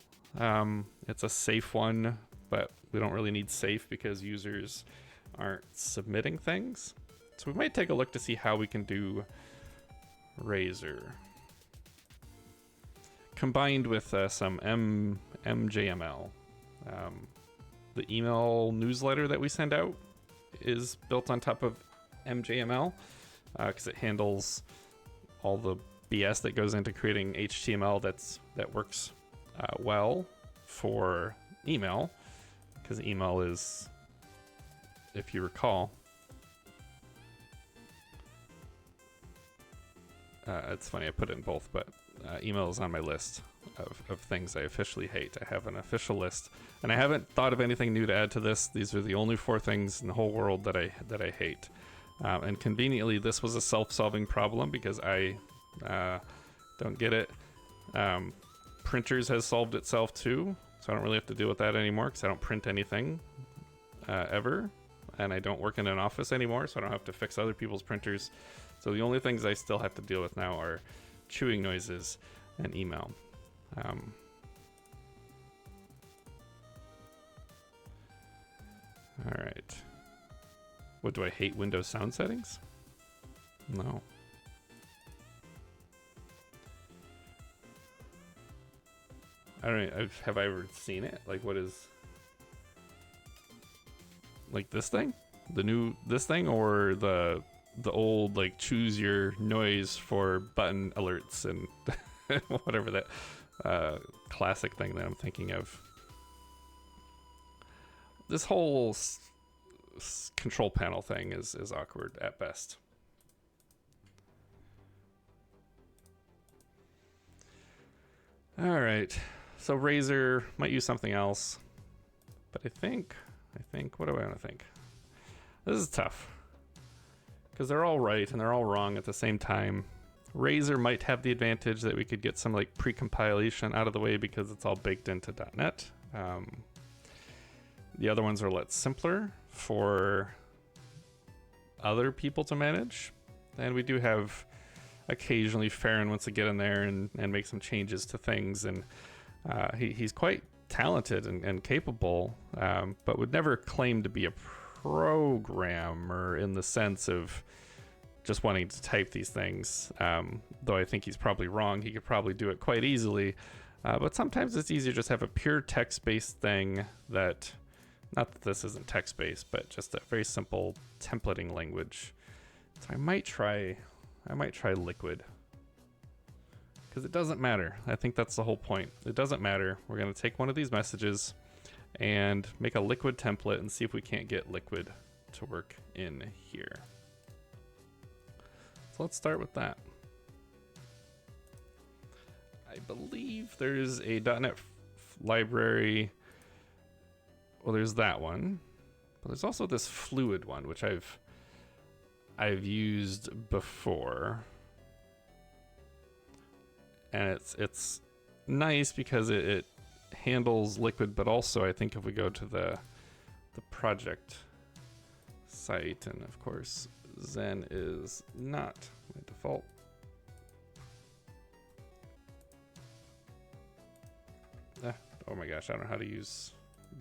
It's a safe one, but we don't really need safe because users aren't submitting things. So we might take a look to see how we can do Razor combined with some MJML. The email newsletter that we send out is built on top of MJML because it handles all the BS that goes into creating HTML that works well for email, because email is, if you recall, it's funny I put it in both, but email is on my list of things I officially hate. I have an official list, and I haven't thought of anything new to add to this. These are the only 4 things in the whole world that I hate. And conveniently, this was a self-solving problem because I don't get it. Printers has solved itself too, so I don't really have to deal with that anymore because I don't print anything ever, and I don't work in an office anymore, so I don't have to fix other people's printers. So the only things I still have to deal with now are chewing noises and email. All right. What, do I hate Windows sound settings? No. I don't know, have I ever seen it? Like, what is... Like this thing? This thing, or the old, like, choose your noise for button alerts and whatever that classic thing that I'm thinking of. This whole control panel thing is awkward at best. All right, so Razer might use something else, but I think, what do I want to think? This is tough because they're all right and they're all wrong at the same time. Razer might have the advantage that we could get some like pre-compilation out of the way because it's all baked into .NET. The other ones are a lot simpler for other people to manage, and we do have occasionally Farron wants to get in there and make some changes to things, and he's quite talented and capable, but would never claim to be a programmer in the sense of just wanting to type these things, though I think he's probably wrong. He could probably do it quite easily, but sometimes it's easier to just have a pure text-based thing that, not that this isn't text-based, but just a very simple templating language. So I might try Liquid, because it doesn't matter. I think that's the whole point. It doesn't matter. We're going to take one of these messages and make a Liquid template and see if we can't get Liquid to work in here. So let's start with that. I believe there's a .NET library. Well, there's that one, but there's also this Fluid one, which I've used before, and it's nice because it handles Liquid, but also I think if we go to the project site, and of course Zen is not my default. Oh my gosh, I don't know how to use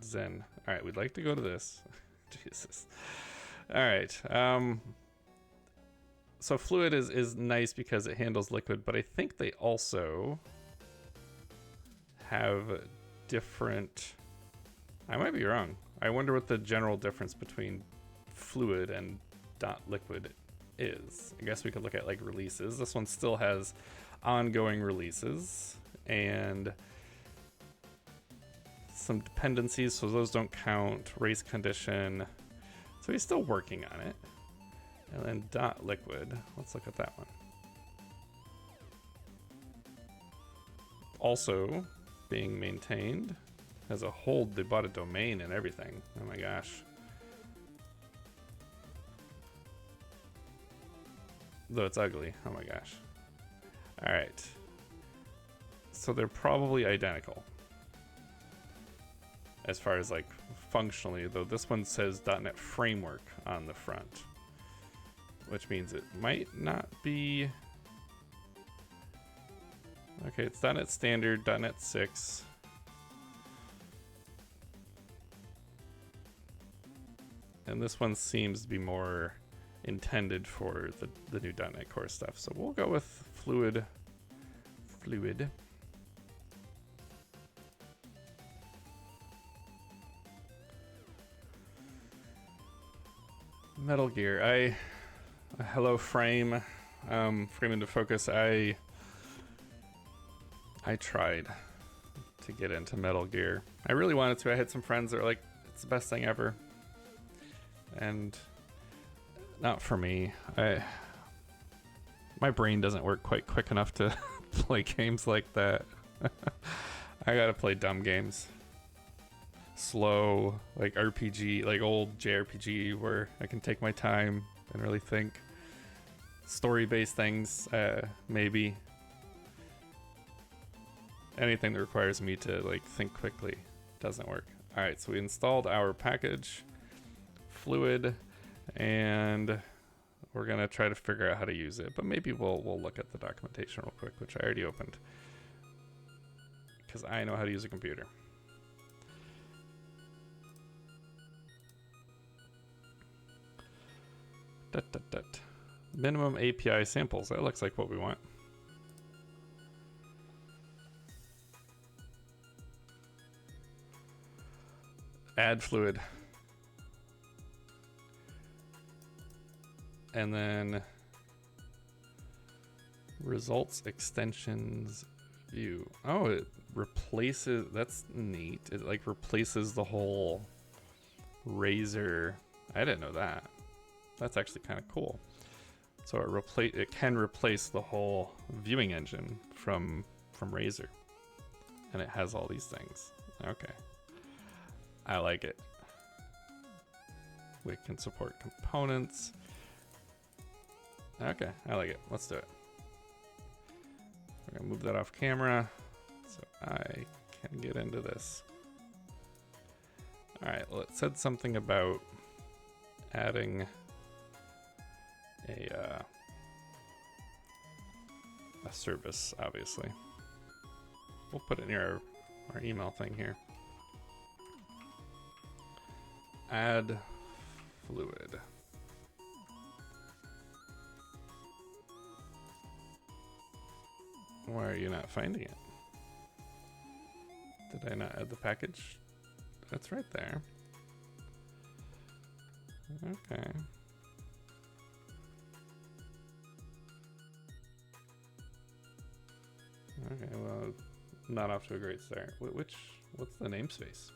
Zen. All right, we'd like to go to this. Jesus. All right. So Fluid is nice because it handles Liquid, but I think they also have different... I might be wrong. I wonder what the general difference between Fluid and .liquid is. I guess we could look at like releases. This one still has ongoing releases and some dependencies, so those don't count. Race condition. So he's still working on it. And then .liquid, let's look at that one. Also being maintained as a whole. They bought a domain and everything. Oh my gosh. Though it's ugly. Oh my gosh. All right. So they're probably identical as far as like functionally, though this one says .NET Framework on the front, which means it might not be. Okay, it's .NET Standard, .NET 6. And this one seems to be more intended for the new .NET Core stuff. So we'll go with Fluid. Metal Gear. Hello Frame. Frame into focus. I tried to get into Metal Gear. I really wanted to. I had some friends that were like, it's the best thing ever. And not for me. My brain doesn't work quite quick enough to play games like that. I gotta play dumb games. Slow, like RPG, like old JRPG where I can take my time can really think. Story-based things, maybe. Anything that requires me to like think quickly doesn't work. All right, so we installed our package, Fluid, and we're gonna try to figure out how to use it. But maybe we'll look at the documentation real quick, which I already opened, because I know how to use a computer. Minimum API samples. That looks like what we want. Add fluid. And then results extensions view. Oh, it replaces, that's neat. It like replaces the whole Razor. I didn't know that. That's actually kind of cool. So it can replace the whole viewing engine from Razor. And it has all these things. Okay. I like it. We can support components. Okay, I like it. Let's do it. We're gonna move that off camera so I can get into this. All right, well, it said something about adding a service, obviously. We'll put it near our email thing here. Add fluid. Why are you not finding it? Did I not add the package? That's right there. Okay. Okay, well, not off to a great start. What's the namespace?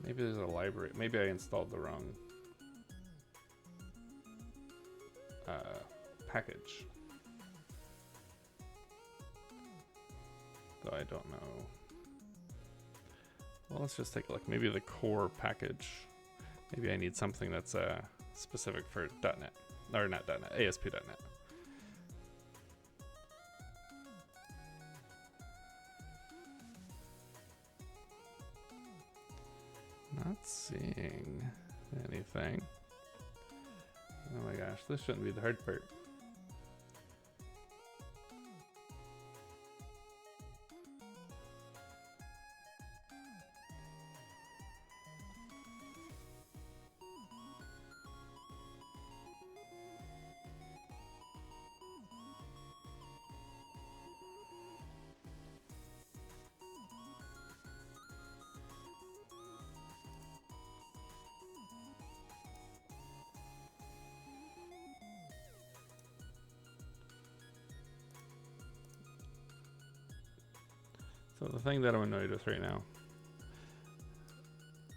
Maybe there's a library. Maybe I installed the wrong package. Though I don't know. Well, let's just take a look. Maybe the core package. Maybe I need something that's specific for .NET. Or not .NET, ASP.NET. Not seeing anything. Oh my gosh, this shouldn't be the hard part. So the thing that I'm annoyed with right now.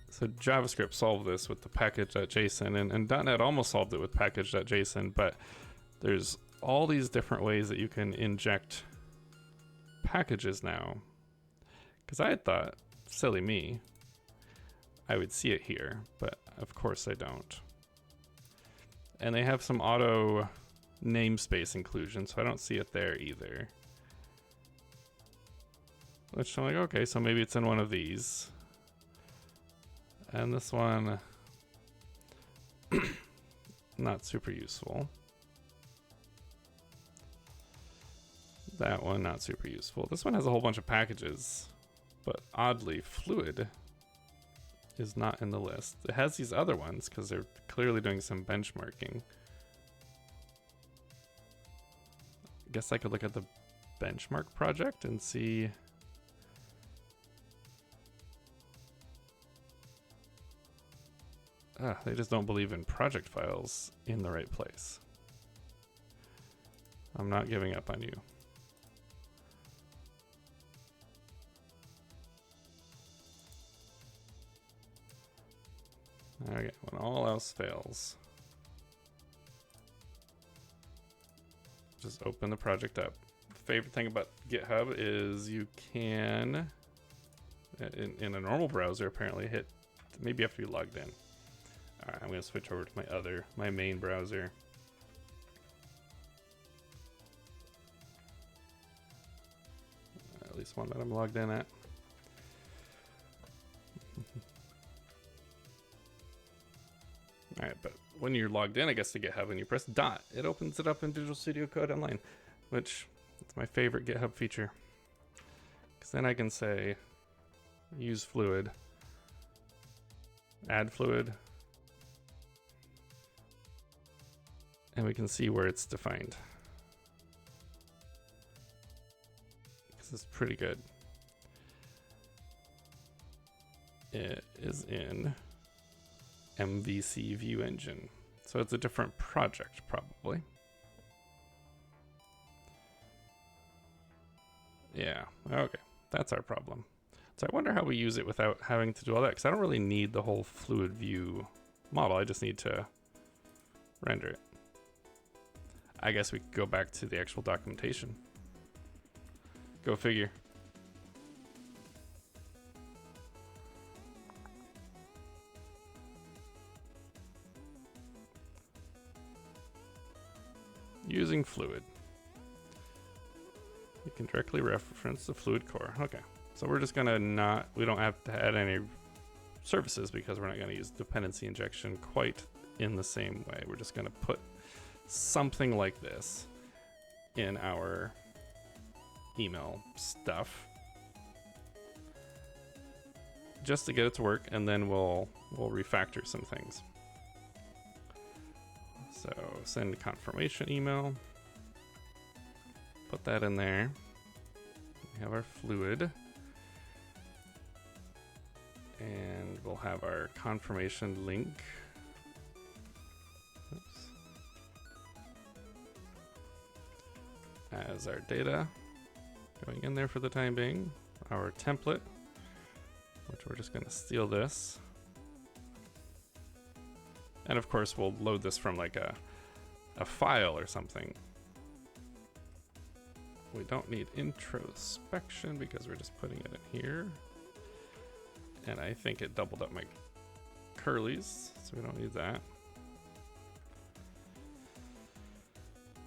So JavaScript solved this with the package.json, and .NET almost solved it with package.json, but there's all these different ways that you can inject packages now. Because I had thought, silly me, I would see it here, but of course I don't. And they have some auto namespace inclusion, so I don't see it there either. Which I'm like, okay, so maybe it's in one of these. And this one, not super useful. That one, not super useful. This one has a whole bunch of packages, but oddly, Fluid is not in the list. It has these other ones because they're clearly doing some benchmarking. I guess I could look at the benchmark project and see. They just don't believe in project files in the right place. I'm not giving up on you. Okay, when all else fails. just open the project up. Favorite thing about GitHub is you can, in a normal browser, apparently maybe you have to be logged in. All right, I'm going to switch over to my main browser. At least one that I'm logged in at. All right, but when you're logged in, I guess, to GitHub and you press dot, it opens it up in Visual Studio Code Online, which is my favorite GitHub feature. Because then I can say, use fluid, add fluid, and we can see where it's defined. This is pretty good. It is in MVC View Engine. So it's a different project, probably. Yeah, okay, that's our problem. So I wonder how we use it without having to do all that, because I don't really need the whole fluid view model. I just need to render it. I guess we could go back to the actual documentation. Go figure. Using fluid. You can directly reference the fluid core. Okay, so we're just gonna we don't have to add any services because we're not gonna use dependency injection quite in the same way. We're just gonna put something like this in our email stuff just to get it to work, and then we'll refactor some things. So send confirmation email, put that in there. We have our fluid, and we'll have our confirmation link. Oops. As our data going in there for the time being. Our template, which we're just going to steal this. And of course, we'll load this from like a file or something. We don't need introspection because we're just putting it in here. And I think it doubled up my curlies, so we don't need that.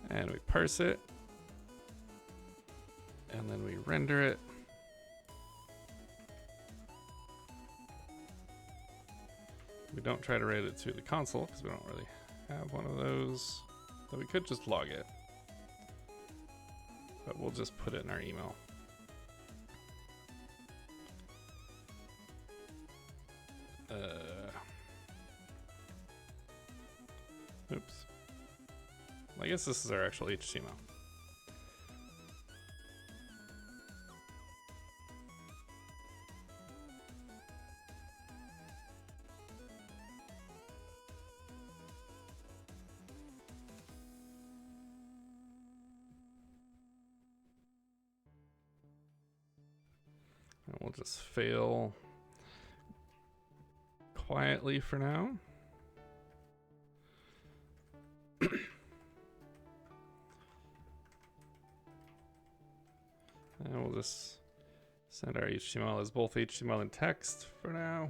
And we parse it. And then we render it. We don't try to write it to the console because we don't really have one of those. But we could just log it. But we'll just put it in our email. Oops. I guess this is our actual HTML. And we'll just fail quietly for now. And we'll just send our HTML as both HTML and text for now.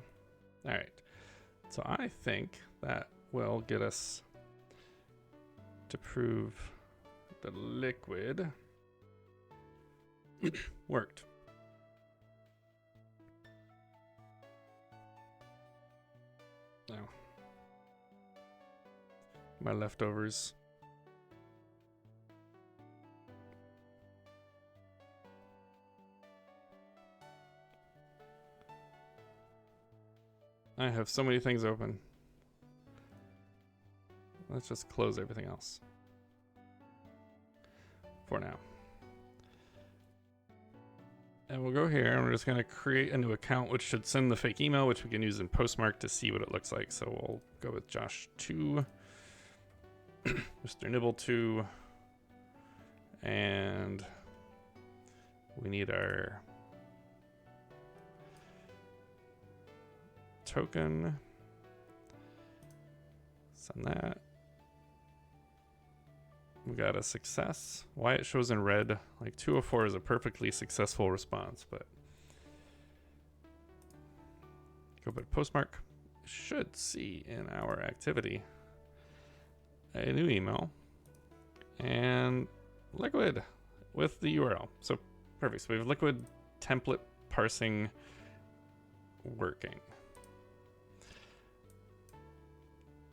All right. So I think that will get us to prove the liquid worked. Now, my leftovers. I have so many things open. Let's just close everything else for now. And we'll go here and we're just going to create a new account which should send the fake email, which we can use in Postmark to see what it looks like. So we'll go with Josh2, Mr. Nibble2, and we need our token. Send that. We got a success. Why it shows in red, like 204 is a perfectly successful response, but go back to postmark. Should see in our activity a new email and liquid with the URL. So perfect. So we have liquid template parsing working.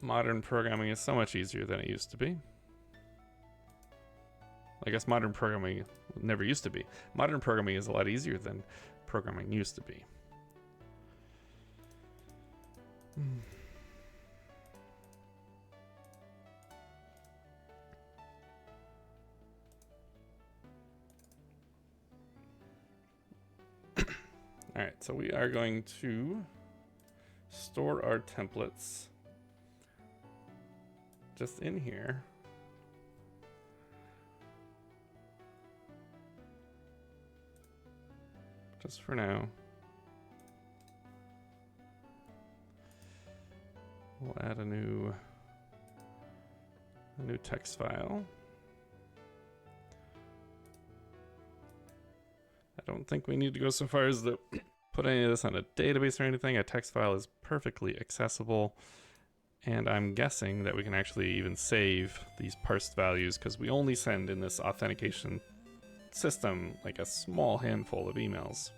Modern programming is so much easier than it used to be. I guess modern programming never used to be. Modern programming is a lot easier than programming used to be. All right, so we are going to store our templates just in here. Just for now. We'll add a new text file. I don't think we need to go so far as to put any of this on a database or anything. A text file is perfectly accessible. And I'm guessing that we can actually even save these parsed values because we only send in this authentication system like a small handful of emails.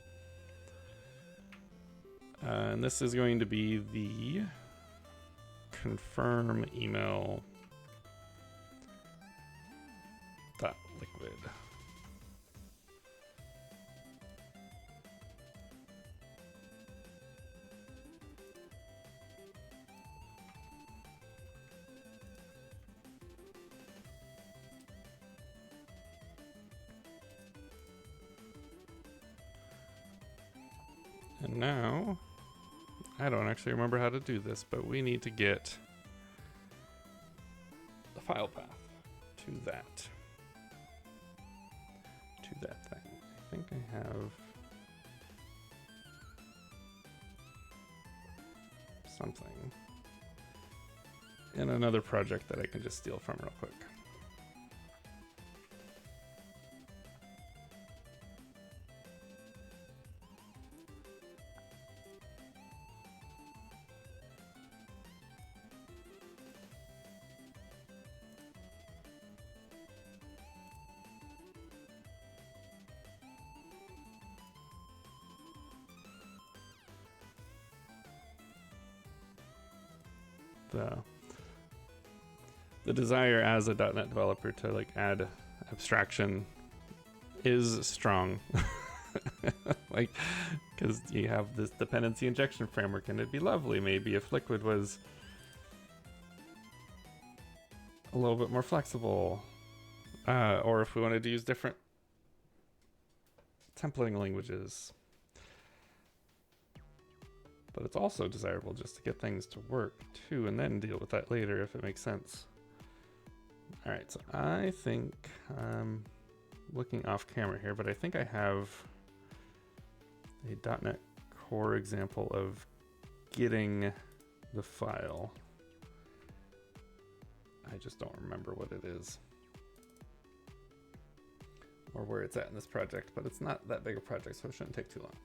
And this is going to be the confirm email dot liquid. And now, I don't actually remember how to do this, but we need to get the file path to that thing. I think I have something in another project that I can just steal from real quick. The desire as a .NET developer to like add abstraction is strong. Like, because you have this dependency injection framework, and it'd be lovely maybe if Liquid was a little bit more flexible, or if we wanted to use different templating languages. But it's also desirable just to get things to work too, and then deal with that later if it makes sense. All right, so I think I'm looking off camera here, but I think I have a .NET Core example of getting the file. I just don't remember what it is or where it's at in this project, but it's not that big a project, so it shouldn't take too long.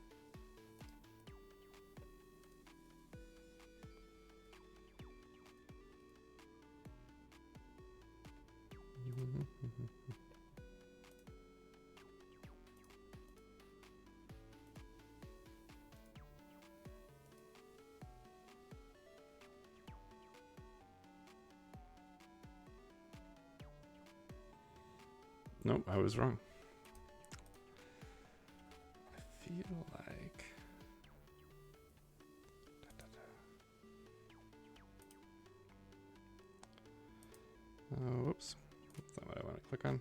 Nope, I was wrong. I feel like... Oh, whoops. That's not what I want to click on.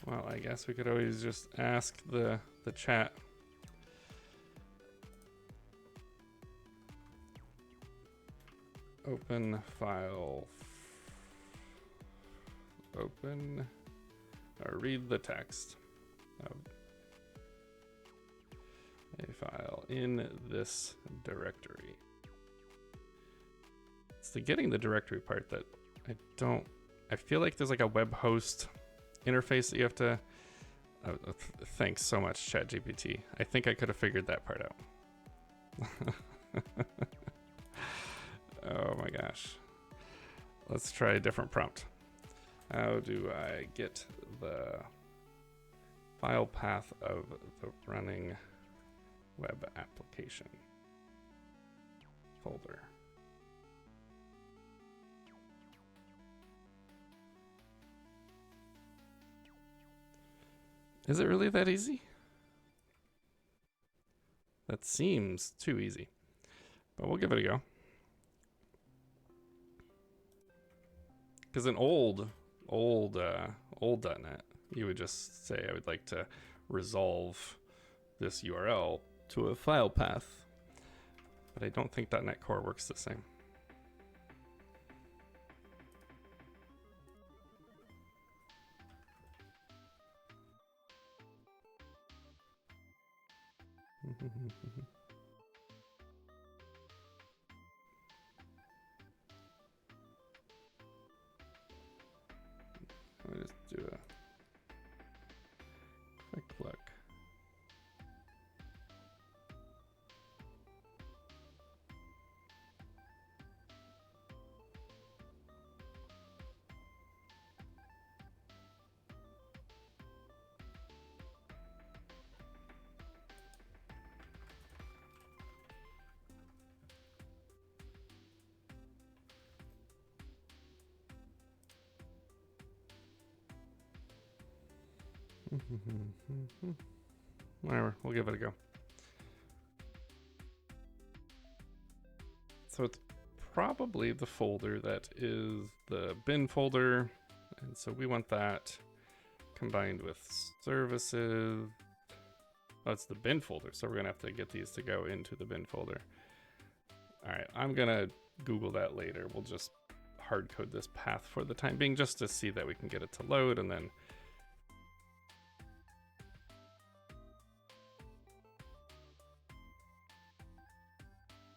Well, I guess we could always just ask the chat. Open file. Open or read the text of a file in this directory. It's the getting the directory part that I feel like there's like a web host interface that you have to, thanks so much, ChatGPT. I think I could have figured that part out. Oh my gosh. Let's try a different prompt. How do I get the file path of the running web application folder? Is it really that easy? That seems too easy, but we'll give it a go. Because in old .NET, you would just say, I would like to resolve this URL to a file path. But I don't think .NET Core works the same. Let me just do a quick look. Whatever, we'll give it a go. So it's probably the folder that is the bin folder, and so we want that combined with services. Oh, it's the bin folder, so we're gonna have to get these to go into the bin folder. All right, I'm gonna Google that later. We'll just hard code this path for the time being just to see that we can get it to load, and then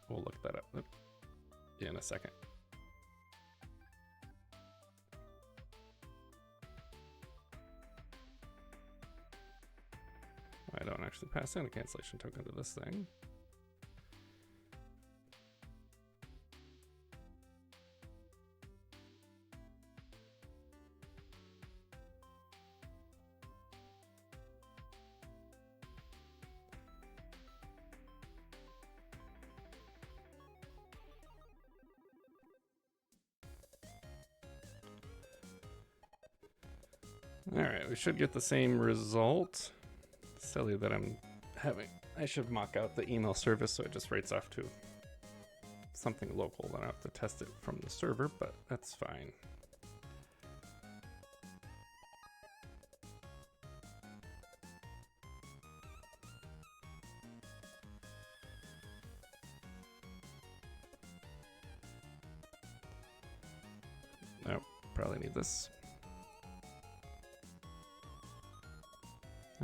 we'll look that up in a second. I don't actually pass in a cancellation token to this thing. All right, we should get the same result. Silly that I should mock out the email service so it just writes off to something local. Then I have to test it from the server, but that's fine. Nope, probably need this.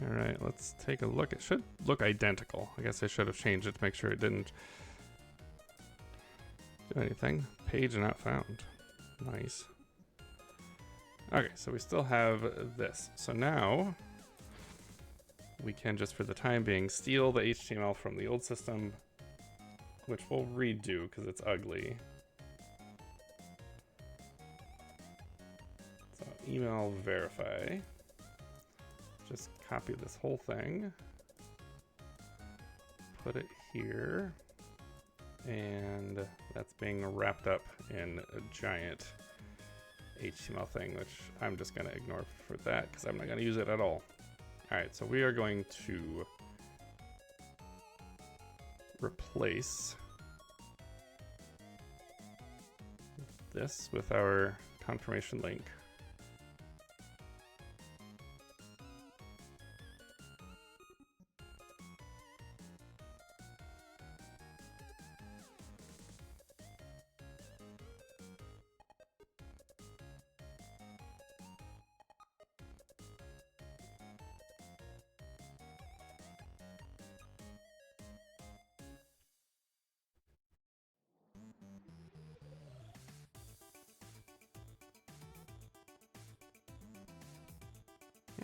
All right, let's take a look. It should look identical. I guess I should have changed it to make sure it didn't do anything. Page not found. Nice. Okay, so we still have this. So now we can just, for the time being, steal the HTML from the old system, which we'll redo because it's ugly. So email verify. Just copy this whole thing, put it here, and that's being wrapped up in a giant HTML thing, which I'm just going to ignore for that because I'm not going to use it at all. All right, so we are going to replace this with our confirmation link.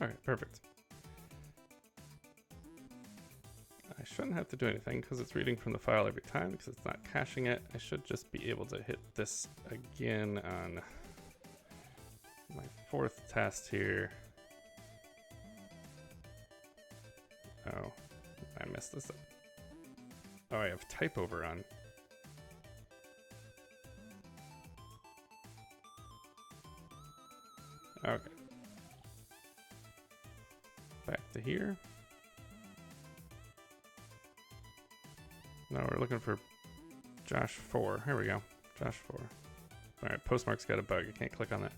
All right, perfect. I shouldn't have to do anything because it's reading from the file every time because it's not caching it. I should just be able to hit this again on my fourth test here. Oh, I messed this up. Oh, I have type over on. Okay. Back to here. No, we're looking for Josh 4. Here we go. Josh 4. Alright, postmark's got a bug. I can't click on that.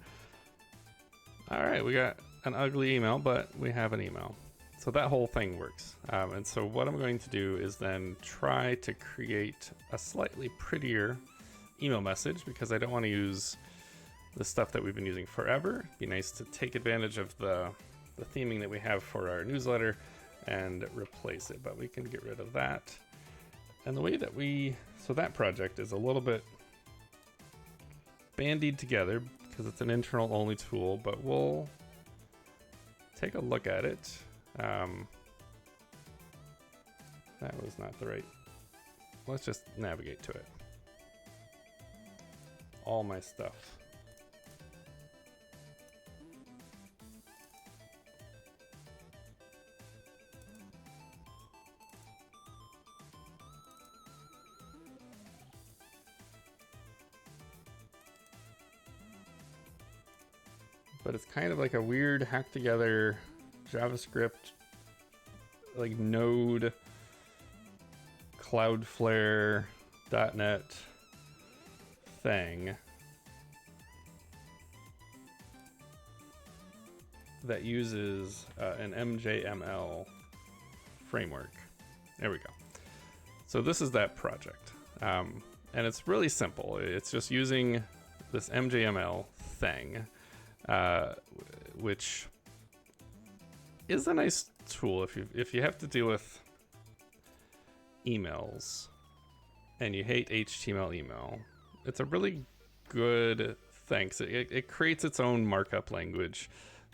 Alright, we got an ugly email, but we have an email. So that whole thing works. And so what I'm going to do is then try to create a slightly prettier email message because I don't want to use the stuff that we've been using forever. It'd be nice to take advantage of the theming that we have for our newsletter and replace it, but we can get rid of that. And the way that so that project is a little bit bandied together because it's an internal only tool, but we'll take a look at it. That was not the right. Let's just navigate to it. All my stuff. But it's kind of like a weird hack together JavaScript, like Node, Cloudflare, .NET thing that uses an MJML framework. There we go. So this is that project. And it's really simple. It's just using this MJML thing. Which is a nice tool if you have to deal with emails and you hate HTML email. It's a really good thing. So it creates its own markup language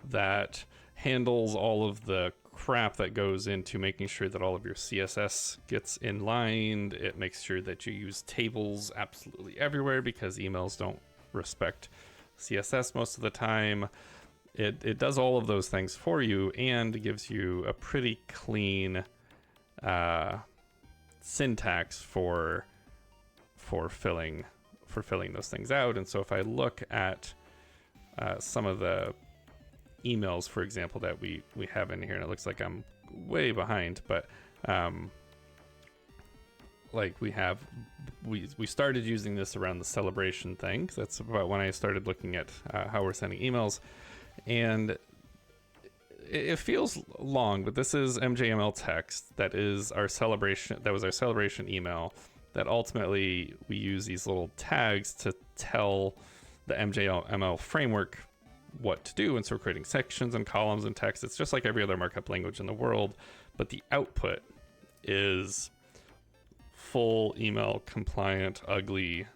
that handles all of the crap that goes into making sure that all of your CSS gets in line. It makes sure that you use tables absolutely everywhere because emails don't respect CSS most of the time. It does all of those things for you and gives you a pretty clean syntax for filling those things out. And so if I look at some of the emails, for example, that we have in here, and it looks like I'm way behind, but like we started using this around the celebration thing, 'cause that's about when I started looking at how we're sending emails, and it feels long, but this is MJML text that is our celebration. That was our celebration email. That ultimately we use these little tags to tell the MJML framework what to do, and so we're creating sections and columns and text. It's just like every other markup language in the world, but the output is full email compliant ugly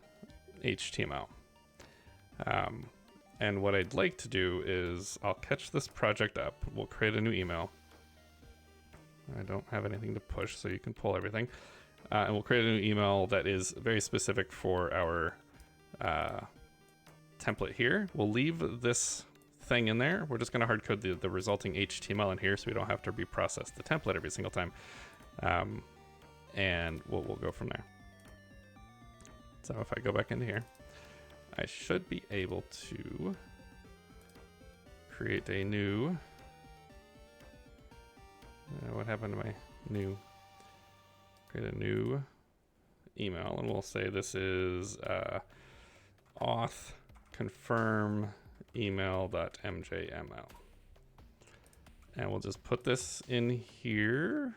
HTML. And what I'd like to do is I'll catch this project up. We'll create a new email. I don't have anything to push, so you can pull everything. And we'll create a new email that is very specific for our template here. We'll leave this thing in there. We're just going to hard code the resulting HTML in here so we don't have to reprocess the template every single time. And we'll go from there. So if I go back into here, I should be able to create a new, what happened to my new, create a new email, and we'll say this is auth confirm email.mjml. And we'll just put this in here,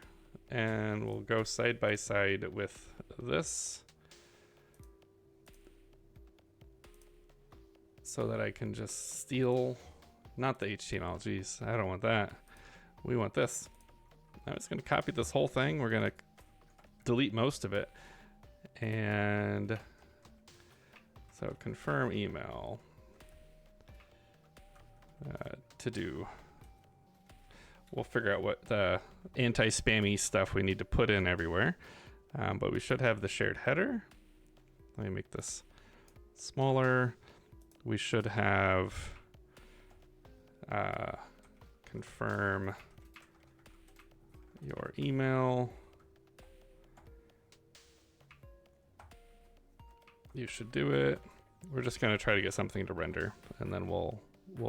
and we'll go side by side with this so that I can just steal, not the HTML, geez, I don't want that. We want this. I'm just gonna copy this whole thing. We're gonna delete most of it. And so confirm email to do. we'll figure out what anti-spammy stuff we need to put in everywhere. But we should have the shared header. Let me make this smaller. We should have confirm your email. You should do it. We're just going to try to get something to render, and then we'll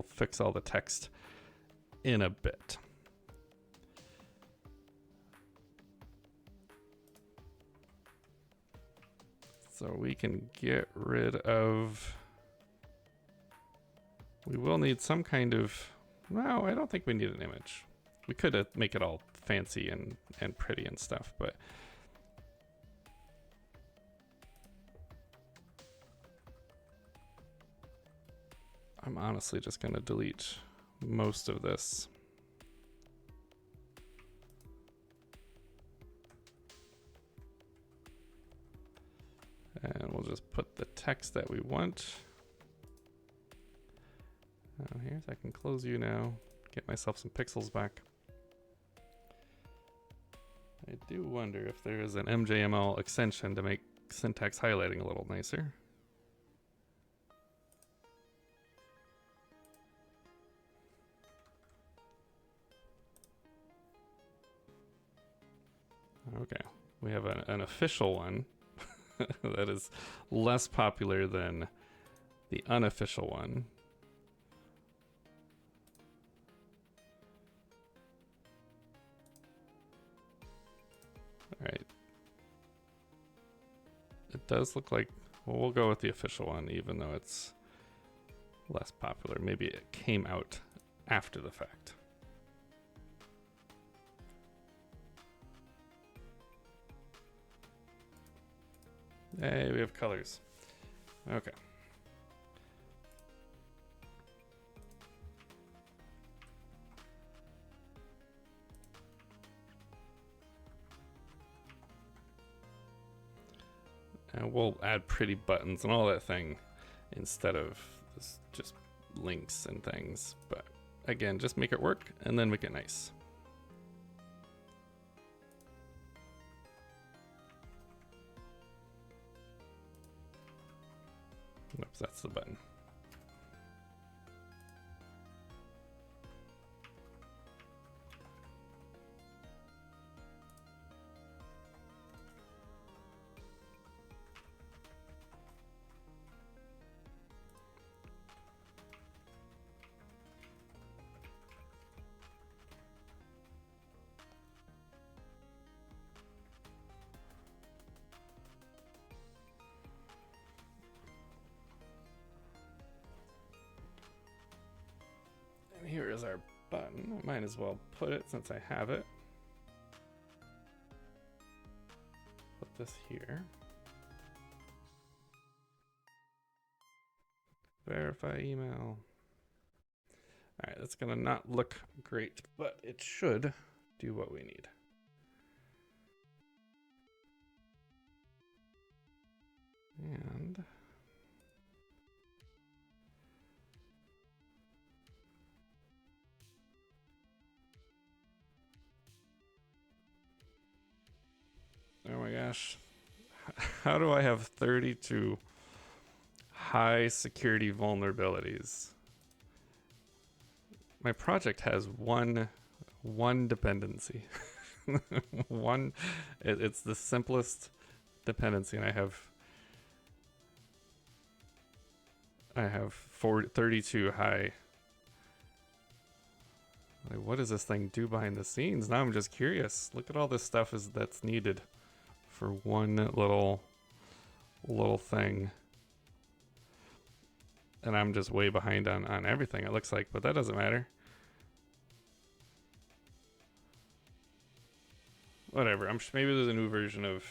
fix all the text in a bit. So we can get rid of, we will need some kind of, no, I don't think we need an image. We could make it all fancy and pretty and stuff, but I'm honestly just going to delete most of this. And we'll just put the text that we want. Here's, I can close you now, get myself some pixels back. I do wonder if there is an MJML extension to make syntax highlighting a little nicer. Okay, we have an official one that is less popular than the unofficial one. All right. It does look like, well, we'll go with the official one, even though it's less popular. Maybe it came out after the fact. Hey, we have colors. Okay. And we'll add pretty buttons and all that thing instead of just links and things. But again, just make it work and then make it nice. Oops, that's the button. Here is our button. I might as well put it since I have it. Put this here. Verify email. All right, that's gonna not look great, but it should do what we need. And oh my gosh, how do I have 32 high security vulnerabilities? My project has one dependency. It's the simplest dependency, and I have 32 high. Like, what does this thing do behind the scenes? Now I'm just curious. Look at all this stuff that's needed for one little thing. And I'm just way behind on everything, it looks like, but that doesn't matter. Whatever, maybe there's a new version of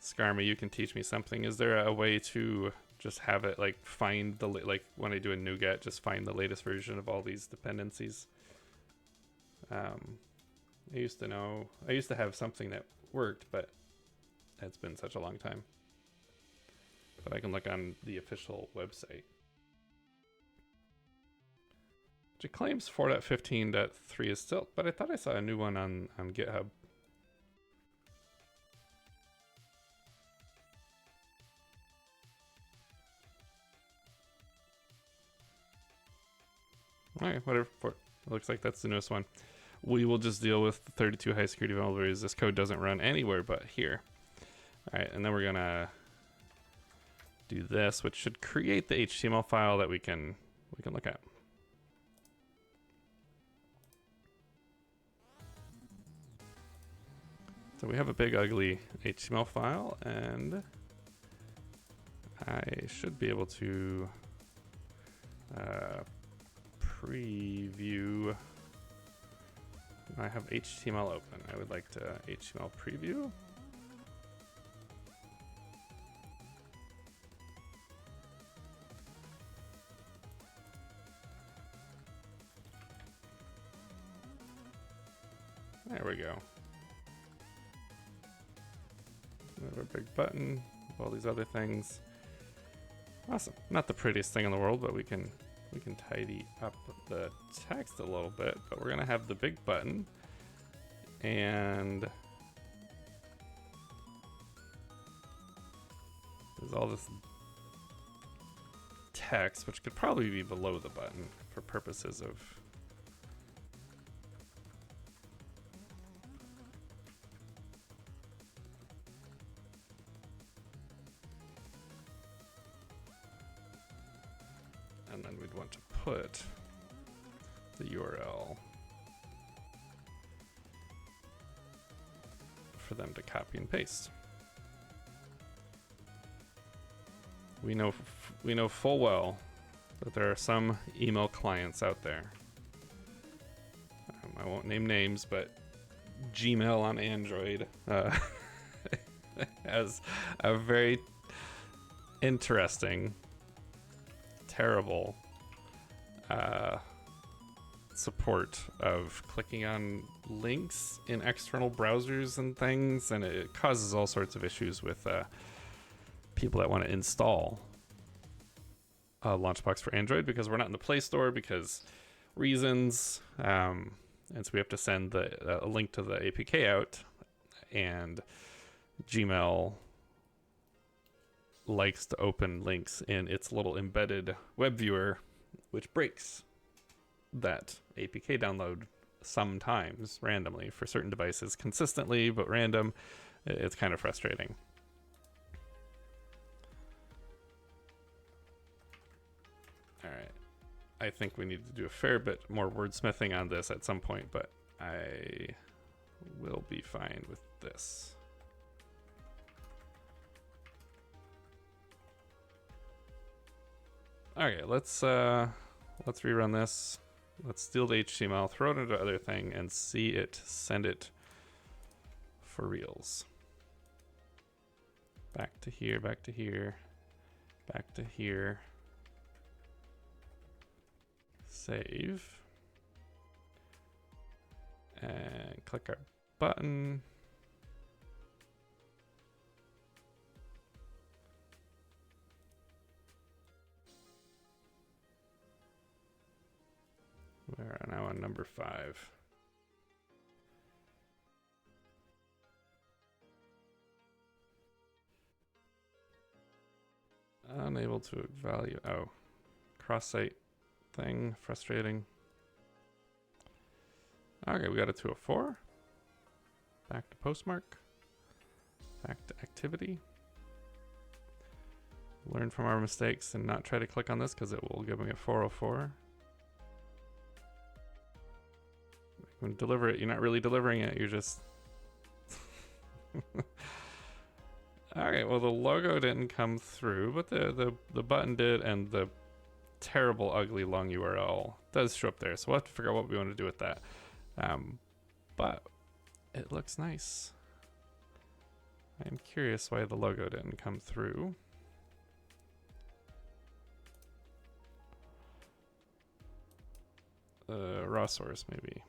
Skarmy. You can teach me something. Is there a way to just have it like find the, like when I do a NuGet, just find the latest version of all these dependencies? I used to have something that worked, but it's been such a long time. But I can look on the official website. It claims 4.15.3 is still, but I thought I saw a new one on GitHub. Alright, whatever. It looks like that's the newest one. We will just deal with the 32 high security vulnerabilities. This code doesn't run anywhere but here. Alright, and then we're gonna do this, which should create the HTML file that we can look at. So we have a big ugly HTML file, and I should be able to preview. I have HTML open. I would like to HTML preview. There we go. We have a big button, all these other things. Awesome. Not the prettiest thing in the world, but we can tidy up the text a little bit. But we're gonna have the big button, and there's all this text, which could probably be below the button for purposes of and then we'd want to put the URL for them to copy and paste. We know full well that there are some email clients out there. I won't name names, but Gmail on Android has a very interesting, terrible support of clicking on links in external browsers and things, and it causes all sorts of issues with people that want to install LaunchBox for Android, because we're not in the Play Store because reasons, and so we have to send a link to the APK out, and Gmail likes to open links in its little embedded web viewer, which breaks that APK download sometimes randomly for certain devices, consistently but random. It's kind of frustrating. All right, I think we need to do a fair bit more wordsmithing on this at some point, but I will be fine with this. Okay, let's rerun this. Let's steal the HTML, throw it into other thing, and see it send it for reals. Back to here, back to here, back to here. Save. And click our button. We're now on number 5. Unable to value. Oh, cross-site thing. Frustrating. Okay, we got a 204. Back to postmark. Back to activity. Learn from our mistakes and not try to click on this because it will give me a 404. When you deliver it, you're not really delivering it, you're just... Alright, well the logo didn't come through, but the button did, and the terrible, ugly, long URL does show up there. So we'll have to figure out what we want to do with that. But it looks nice. I'm curious why the logo didn't come through. Raw source, maybe.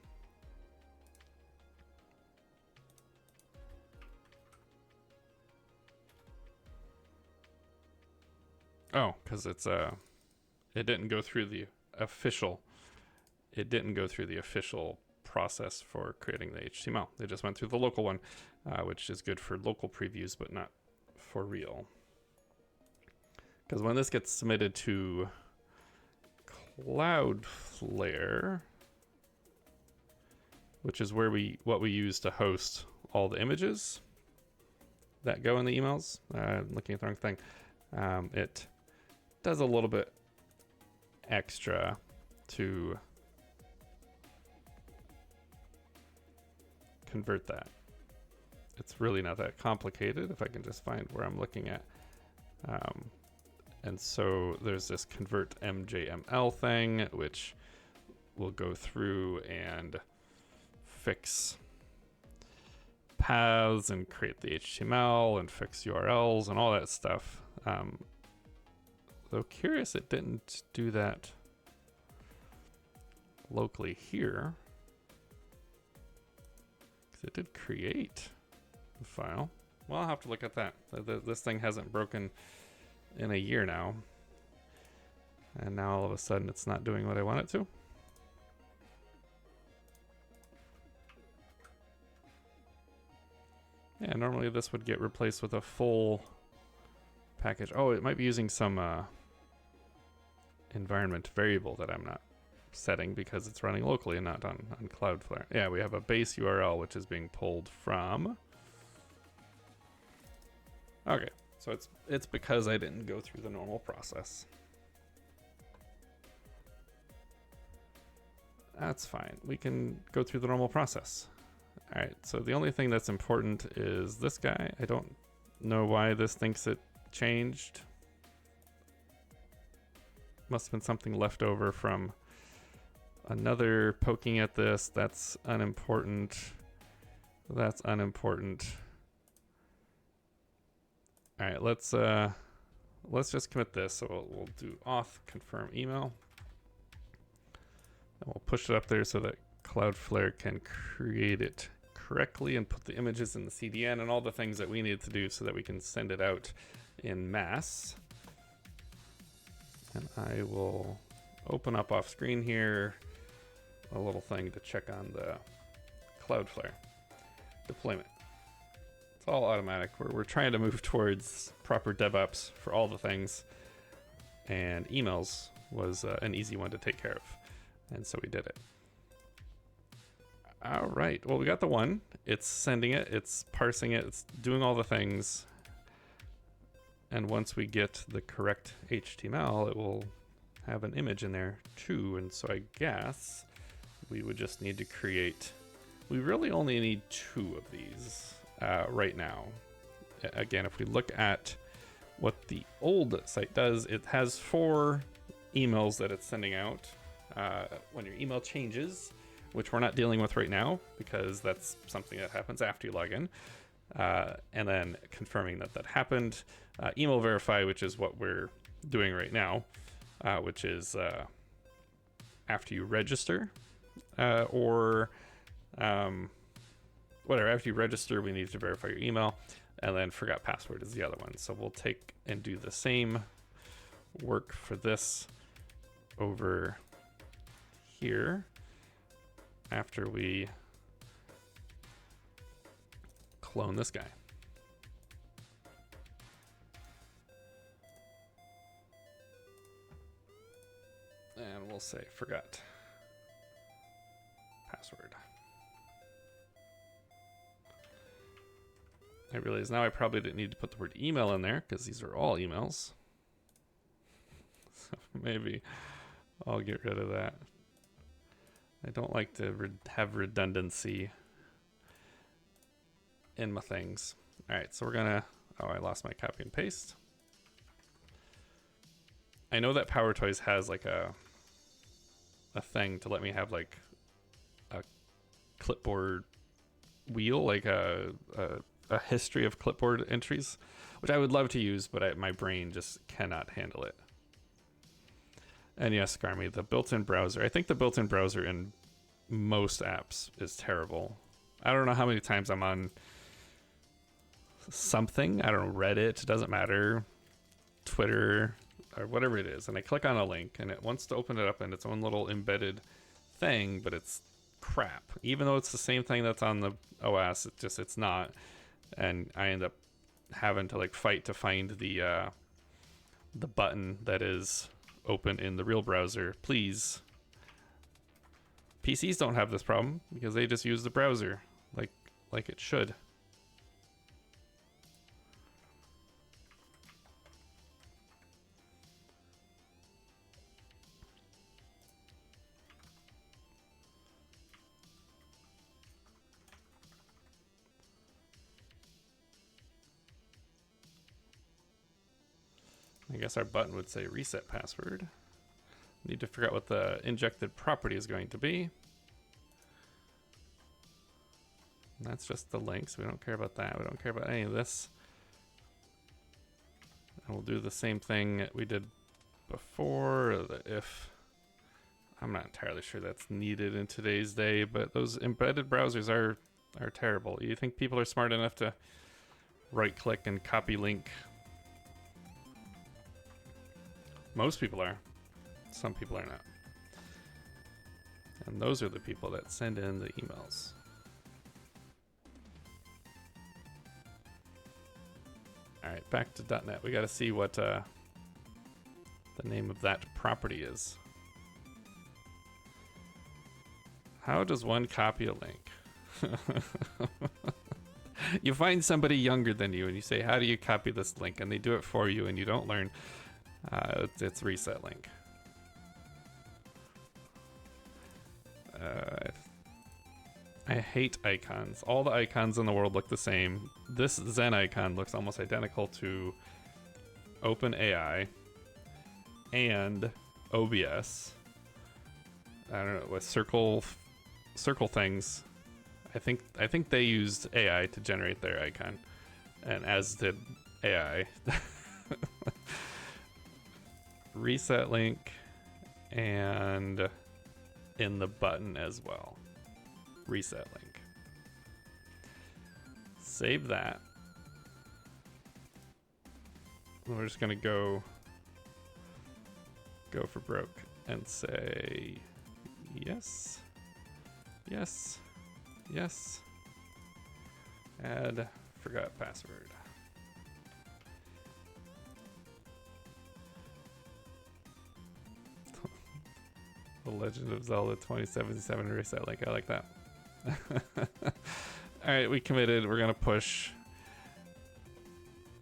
Oh, because it's it didn't go through the official it didn't go through the official process for creating the HTML. They just went through the local one, which is good for local previews, but not for real. Because when this gets submitted to Cloudflare, which is where what we use to host all the images that go in the emails, looking at the wrong thing, it does a little bit extra to convert that. It's really not that complicated if I can just find where I'm looking at. And so there's this convert MJML thing, which will go through and fix paths and create the HTML and fix URLs and all that stuff. Though curious, it didn't do that locally here. Because it did create the file. Well, I'll have to look at that. This thing hasn't broken in a year now. And now all of a sudden it's not doing what I want it to. Yeah, normally this would get replaced with a full package. Oh, it might be using some environment variable that I'm not setting because it's running locally and not on Cloudflare. Yeah, we have a base URL which is being pulled from. Okay, so it's because I didn't go through the normal process. That's fine. We can go through the normal process. All right, so the only thing that's important is this guy. I don't know why this thinks it changed. Must have been something left over from another poking at this. That's unimportant. That's unimportant. All right, let's just commit this. So we'll do auth confirm email. And we'll push it up there so that Cloudflare can create it correctly and put the images in the CDN and all the things that we need to do so that we can send it out in mass. And I will open up off screen here a little thing to check on the Cloudflare deployment. It's all automatic. We're trying to move towards proper DevOps for all the things, and emails was an easy one to take care of, and so we did it. All right, well, we got the one. It's sending it, it's parsing it, it's doing all the things. And once we get the correct HTML, it will have an image in there too. And so I guess we would just need to create, we really only need 2 of these right now. Again, if we look at what the old site does, it has 4 emails that it's sending out when your email changes, which we're not dealing with right now because that's something that happens after you log in. And then confirming that that happened. Email verify, which is what we're doing right now, which is after you register or whatever. After you register, we need to verify your email. And then forgot password is the other one. So we'll take and do the same work for this over here after we clone this guy. And we'll say forgot password. I realize now I probably didn't need to put the word email in there because these are all emails. So maybe I'll get rid of that. I don't like to have redundancy in my things. All right, so we're gonna, oh, I lost my copy and paste. I know that PowerToys has like a thing to let me have like a clipboard wheel, like a history of clipboard entries, which I would love to use, but my brain just cannot handle it. And yes, Scarmy, the built-in browser. I think the built-in browser in most apps is terrible. I don't know how many times I'm on something, I don't know, Reddit, doesn't matter, Twitter, or whatever it is, and I click on a link and it wants to open it up in its own little embedded thing, but it's crap. Even though it's the same thing that's on the OS, it's not. And I end up having to like fight to find the button that is open in the real browser. Please. PCs don't have this problem because they just use the browser like it should. I guess our button would say reset password. Need to figure out what the injected property is going to be. And that's just the links. We don't care about that. We don't care about any of this. And we'll do the same thing we did before. If I'm not entirely sure that's needed in today's day, but those embedded browsers are terrible. You think people are smart enough to right-click and copy link? Most people are. Some people are not. And those are the people that send in the emails. All right, back to .NET. We got to see what the name of that property is. How does one copy a link? You find somebody younger than you and you say, how do you copy this link? And they do it for you and you don't learn. It's reset link. I hate icons. All the icons in the world look the same. This Zen icon looks almost identical to OpenAI and OBS. I don't know, with circle things. I think they used AI to generate their icon, and as did AI. Reset link, and in the button as well. Reset link. Save that. We're just gonna go for broke and say yes, yes, yes. Add forgot password. The Legend of Zelda 2077 reset link. I like that. Alright, we committed. We're gonna push.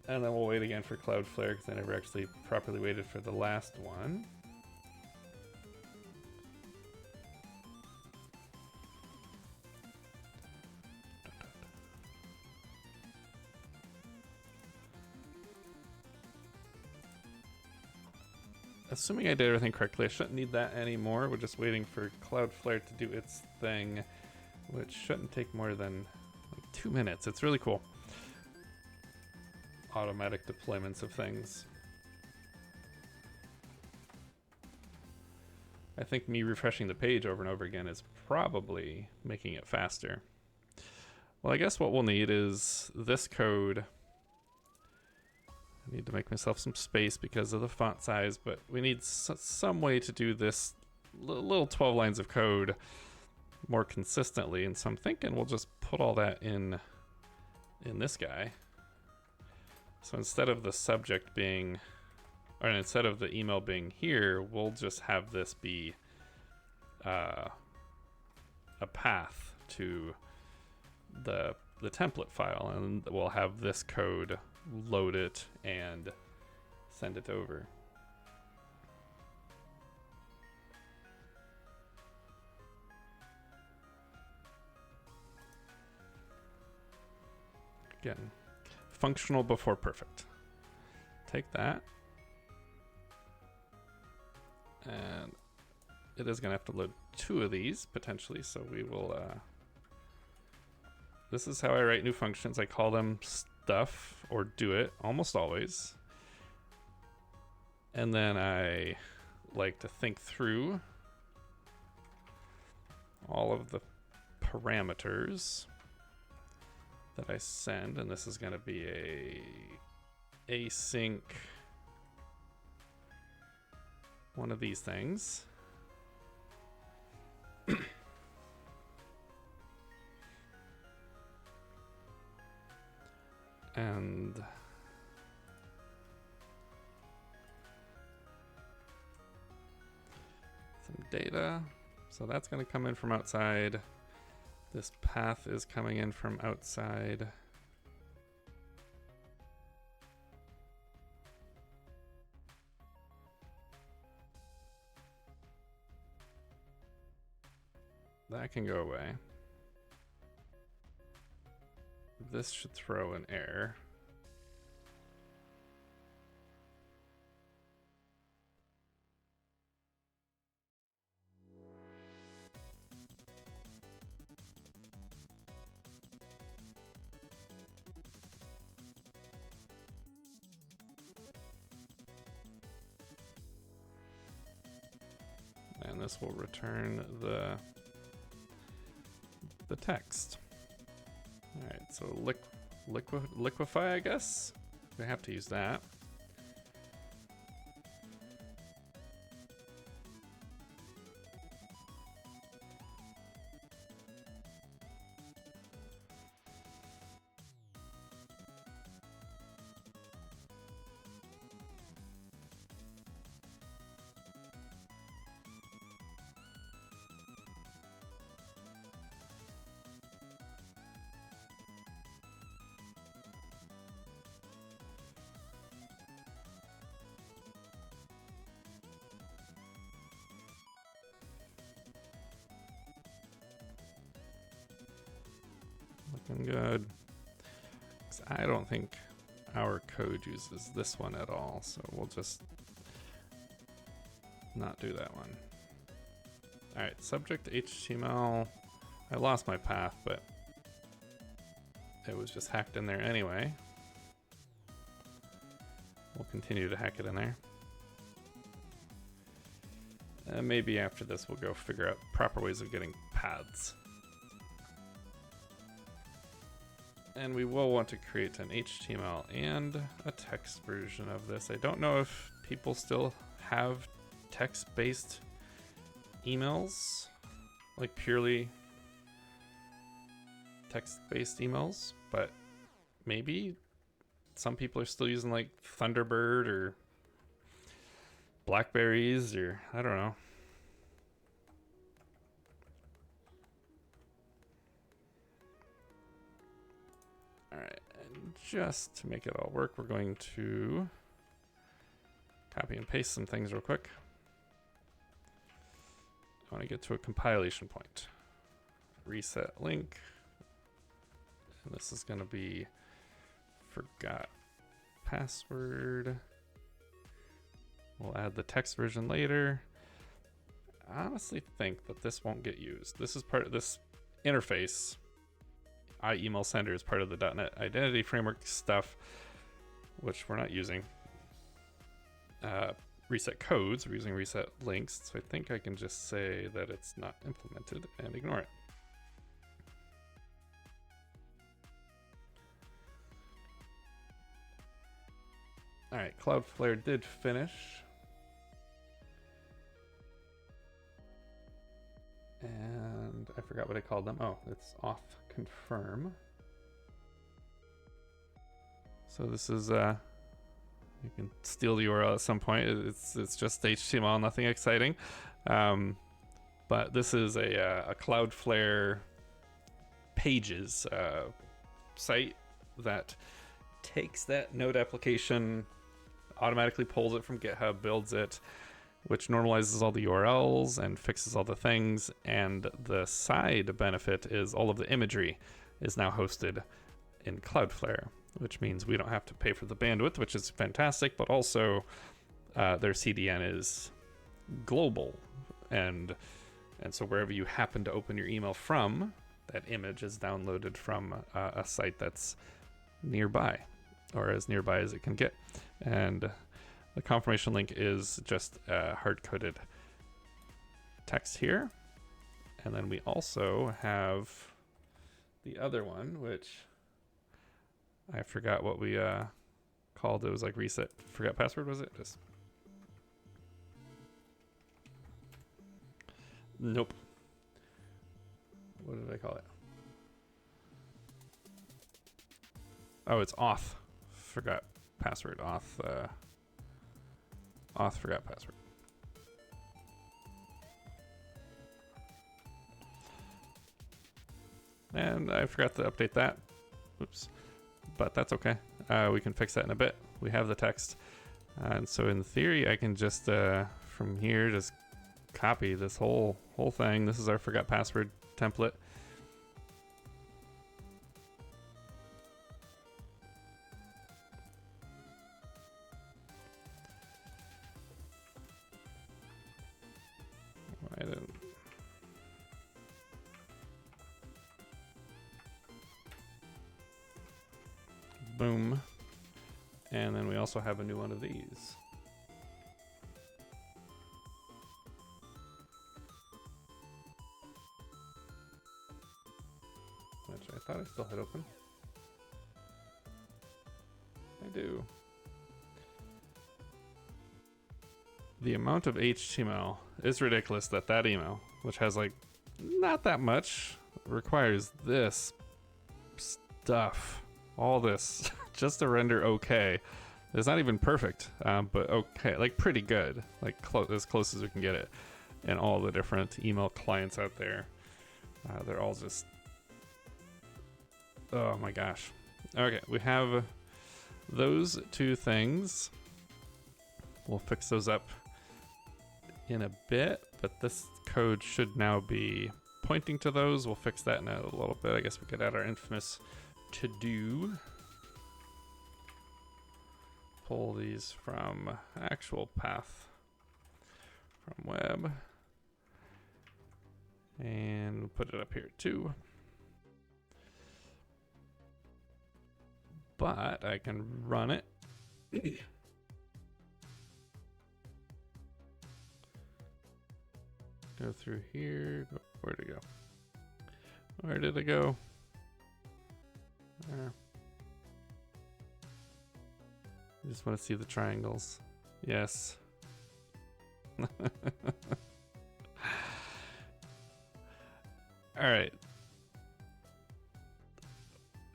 And then we'll wait again for Cloudflare because I never actually properly waited for the last one. Assuming I did everything correctly, I shouldn't need that anymore. We're just waiting for Cloudflare to do its thing, which shouldn't take more than like 2 minutes. It's really cool. Automatic deployments of things. I think me refreshing the page over and over again is probably making it faster. Well, I guess what we'll need is this code. I need to make myself some space because of the font size, but we need some way to do this little 12 lines of code more consistently. And so I'm thinking we'll just put all that in this guy. So instead of the subject being, or instead of the email being here, we'll just have this be a path to the template file, and we'll have this code load it and send it over. Again, functional before perfect. Take that. And it is going to have to load 2 of these potentially, so we will this is how I write new functions. I call them stuff or do it almost always. And then I like to think through all of the parameters that I send, and this is going to be a async one of these things. And some data. So that's going to come in from outside. This path is coming in from outside. That can go away. This should throw an error. And this will return the text. All right, so liquefy, I guess. We have to use that. Looking good. 'Cause I don't think our code uses this one at all, so we'll just not do that one. All right, subject HTML. I lost my path, but it was just hacked in there anyway. We'll continue to hack it in there. Maybe after this we'll go figure out proper ways of getting paths. And we will want to create an HTML and a text version of this. I don't know if people still have text-based emails, like purely text-based emails, but maybe some people are still using like Thunderbird or Blackberries, or I don't know. All right, and just to make it all work, we're going to copy and paste some things real quick. I want to get to a compilation point. Reset link. And this is going to be forgot password. We'll add the text version later. I honestly think that this won't get used. This is part of this interface. iEmail sender is part of the .NET Identity Framework stuff, which we're not using. Reset codes, we're using reset links, so I think I can just say that it's not implemented and ignore it. All right, Cloudflare did finish. And I forgot what I called them. Oh, it's off confirm. So this is you can steal the URL at some point. It's just HTML, nothing exciting. But this is a Cloudflare pages site that takes that Node application, automatically pulls it from GitHub, builds it, which normalizes all the URLs and fixes all the things. And the side benefit is all of the imagery is now hosted in Cloudflare, which means we don't have to pay for the bandwidth, which is fantastic, but also their CDN is global. And so wherever you happen to open your email from, that image is downloaded from a site that's nearby, or as nearby as it can get. And the confirmation link is just hard-coded text here. And then we also have the other one, which I forgot what we called. It was like reset, forgot password, was it? Just nope. What did I call it? Oh, it's auth. Forgot password. Auth forgot password. And I forgot to update that. Oops. But that's okay. We can fix that in a bit. We have the text. And so in theory, I can just, from here, just copy this whole thing. This is our forgot password template. I didn't. Boom. And then we also have a new one of these. Which I thought I still had open. I do. The amount of HTML is ridiculous that email, which has like not that much, requires this stuff. All this just to render okay. It's not even perfect, but okay, like pretty good, like as close as we can get it. And all the different email clients out there, they're all just, oh my gosh. Okay, we have those two things. We'll fix those up in a bit, but this code should now be pointing to those. We'll fix that in a little bit. I guess we could add our infamous to do. Pull these from actual path from web and put it up here too. But I can run it. Go through here. Where'd it go? Where did it go? There. I just want to see the triangles. Yes. All right.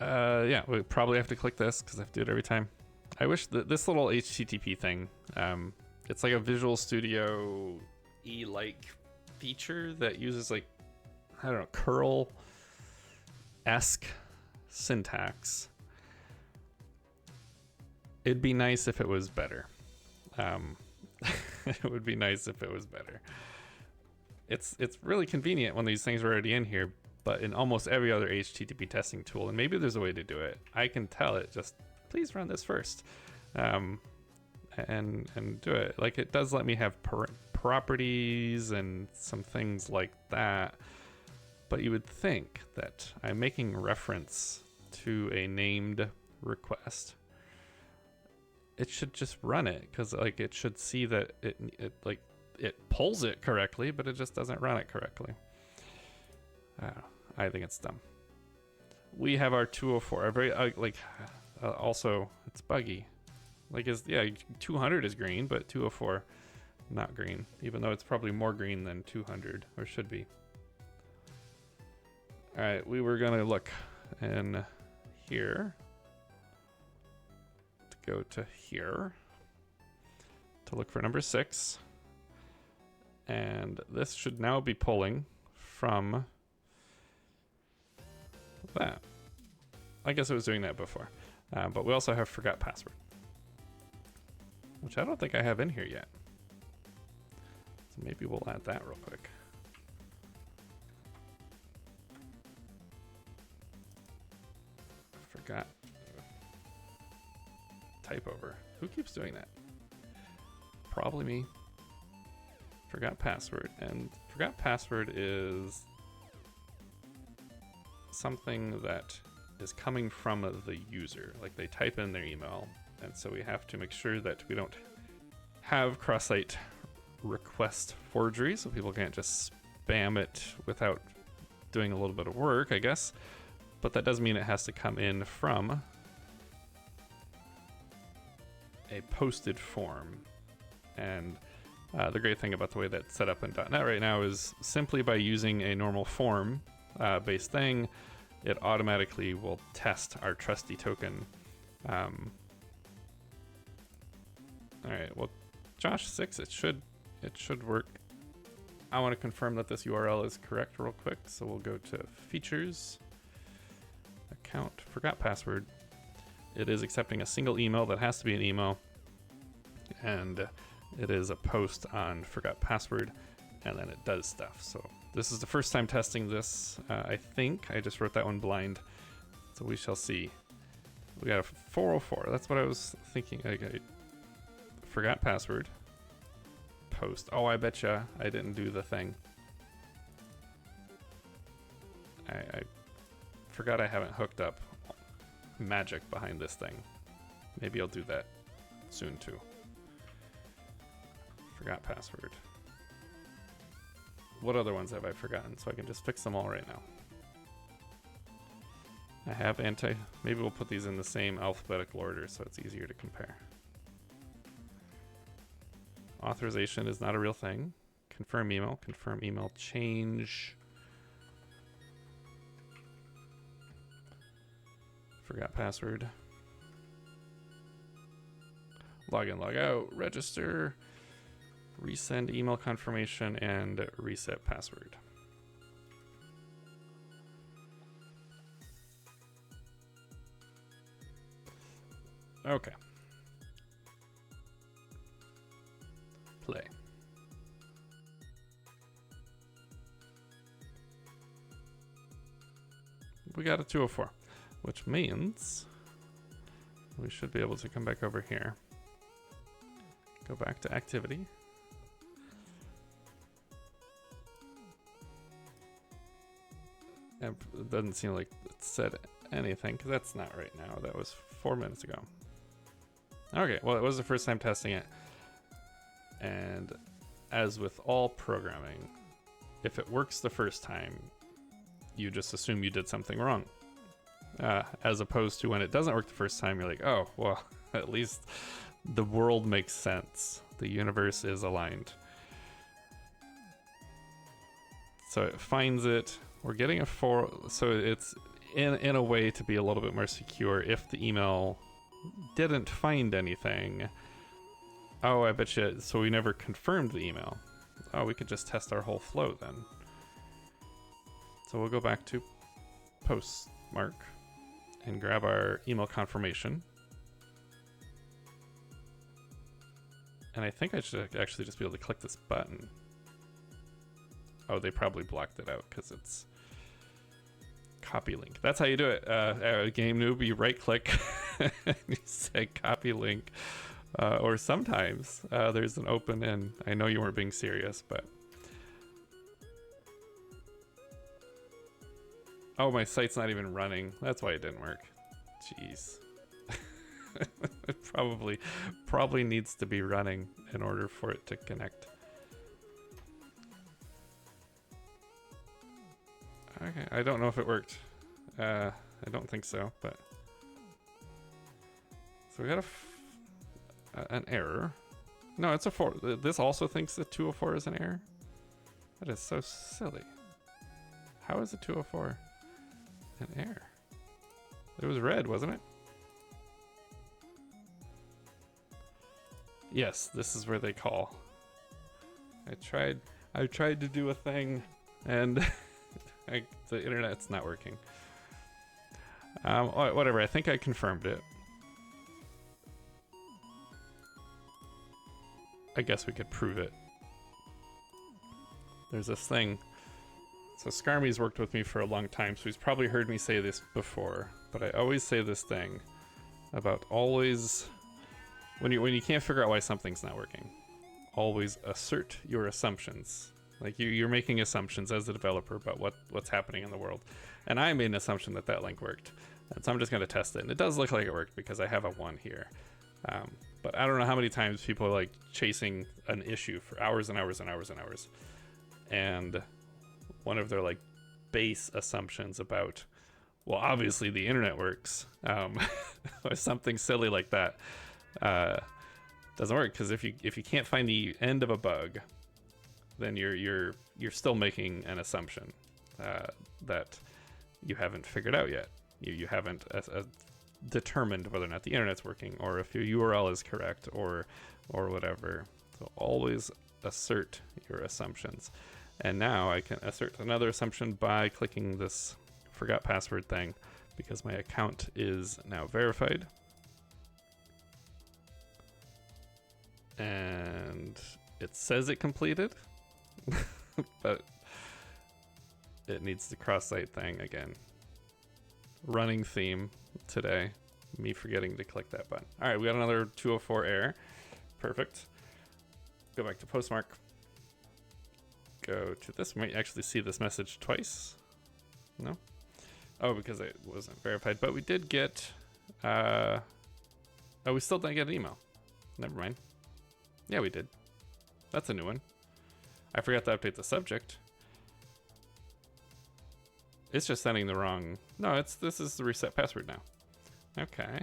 Yeah, we probably have to click this because I have to do it every time. I wish that this little HTTP thing, it's like a Visual Studio E-like feature that uses like, I don't know, curl-esque syntax. It'd be nice if it was better. It would be nice if it was better. It's really convenient when these things are already in here, but in almost every other HTTP testing tool, and maybe there's a way to do it, I can tell it just, please run this first, and do it. Like, it does let me have properties and some things like that, but you would think that I'm making reference to a named request. It should just run it, because like it should see that it pulls it correctly, but it just doesn't run it correctly. I think it's dumb. We have our 204. Our very also it's buggy. Like, 200 is green, but 204 not green, even though it's probably more green than 200, or should be. All right, we were gonna look in here. Go to here to look for number 6, and this should now be pulling from that. I guess it was doing that before, but we also have forgot password, which I don't think I have in here yet, so maybe we'll add that real quick. Forgot. Type over. Who keeps doing that? Probably me. Forgot password. And forgot password is something that is coming from the user. Like, they type in their email, and so we have to make sure that we don't have cross-site request forgery, so people can't just spam it without doing a little bit of work, I guess. But that does mean it has to come in from a posted form. And the great thing about the way that's set up in .NET right now is simply by using a normal form based thing, it automatically will test our trusty token All right, well, Josh 6, it should work. I want to confirm that this URL is correct real quick, so we'll go to features, account, forgot password. It is accepting a single email that has to be an email, and it is a post on forgot password, and then it does stuff. So this is the first time testing this. I think I just wrote that one blind, so we shall see. We got a 404. That's what I was thinking. I forgot password. Post. Oh, I betcha I didn't do the thing. I forgot I haven't hooked up magic behind this thing. Maybe I'll do that soon too. Forgot password. What other ones have I forgotten? So I can just fix them all right now. I have maybe we'll put these in the same alphabetical order so it's easier to compare. Authorization is not a real thing. Confirm email change. Forgot password. Log in, log out, register, resend email confirmation, and reset password. Okay. Play. We got a 204, which means we should be able to come back over here. Go back to activity. And it doesn't seem like it said anything, because that's not right now. That was 4 minutes ago. Okay, well, it was the first time testing it. And as with all programming, if it works the first time, you just assume you did something wrong. As opposed to when it doesn't work the first time, you're like, oh, well, at least the world makes sense. The universe is aligned. So it finds it. We're getting a 4, so it's in a way to be a little bit more secure if the email didn't find anything. Oh, I bet you, so we never confirmed the email. Oh, we could just test our whole flow then. So we'll go back to postmark and grab our email confirmation. And I think I should actually just be able to click this button. Oh, they probably blocked it out because it's copy link. That's how you do it. Game noob, you right click and you say copy link. Or sometimes there's an open in. I know you weren't being serious, but. Oh, my site's not even running. That's why it didn't work. Jeez. It probably needs to be running in order for it to connect. Okay, I don't know if it worked. I don't think so, but. So we got an error. No, it's a 4. This also thinks that 204 is an error. That is so silly. How is a 204 an error? It was red, wasn't it? Yes, this is where they call. I tried to do a thing, and the internet's not working. Whatever. I think I confirmed it. I guess we could prove it. There's this thing. So Skarmy's worked with me for a long time, so he's probably heard me say this before, but I always say this thing about always, when you can't figure out why something's not working, always assert your assumptions. Like you're making assumptions as a developer about what's happening in the world. And I made an assumption that link worked. And so I'm just going to test it. And it does look like it worked because I have a 1 here. But I don't know how many times people are like chasing an issue for hours and hours and hours and hours. And one of their like base assumptions about, well, obviously the internet works, or something silly like that, doesn't work. Because if you can't find the end of a bug, then you're still making an assumption that you haven't figured out yet. You haven't determined whether or not the internet's working, or if your URL is correct, or whatever. So always assert your assumptions. And now I can assert another assumption by clicking this forgot password thing, because my account is now verified. And it says it completed, but it needs the cross-site thing again. Running theme today, me forgetting to click that button. All right, we got another 204 error. Perfect. Go back to Postmark. Go to this. We might actually see this message twice. No? Oh, because it wasn't verified. But we did get... oh, we still didn't get an email. Never mind. Yeah, we did. That's a new one. I forgot to update the subject. It's just sending the wrong... No, this is the reset password now. Okay.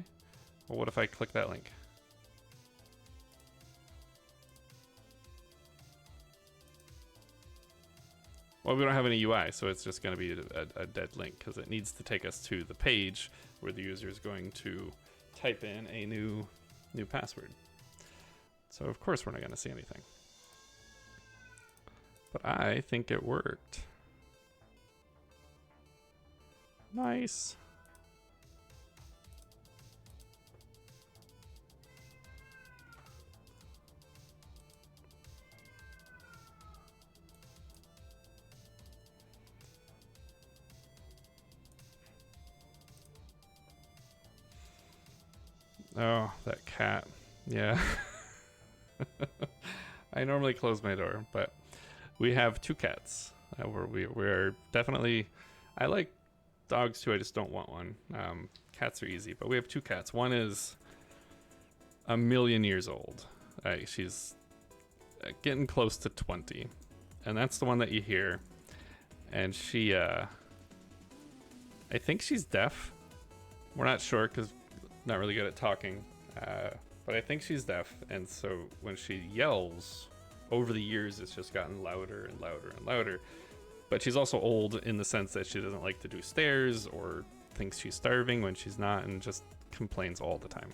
Well, what if I click that link? Well, we don't have any UI, so it's just going to be a dead link, because it needs to take us to the page where the user is going to type in a new password. So of course we're not going to see anything. But I think it worked. Nice. Oh, that cat. Yeah. I normally close my door, but we have 2 cats. We're definitely... I like dogs too, I just don't want one. Cats are easy, but we have 2 cats. One is a million years old. She's getting close to 20. And that's the one that you hear. And she... I think she's deaf. We're not sure, because not really good at talking. But I think she's deaf, and so when she yells, over the years it's just gotten louder and louder and louder. But she's also old in the sense that she doesn't like to do stairs, or thinks she's starving when she's not, and just complains all the time.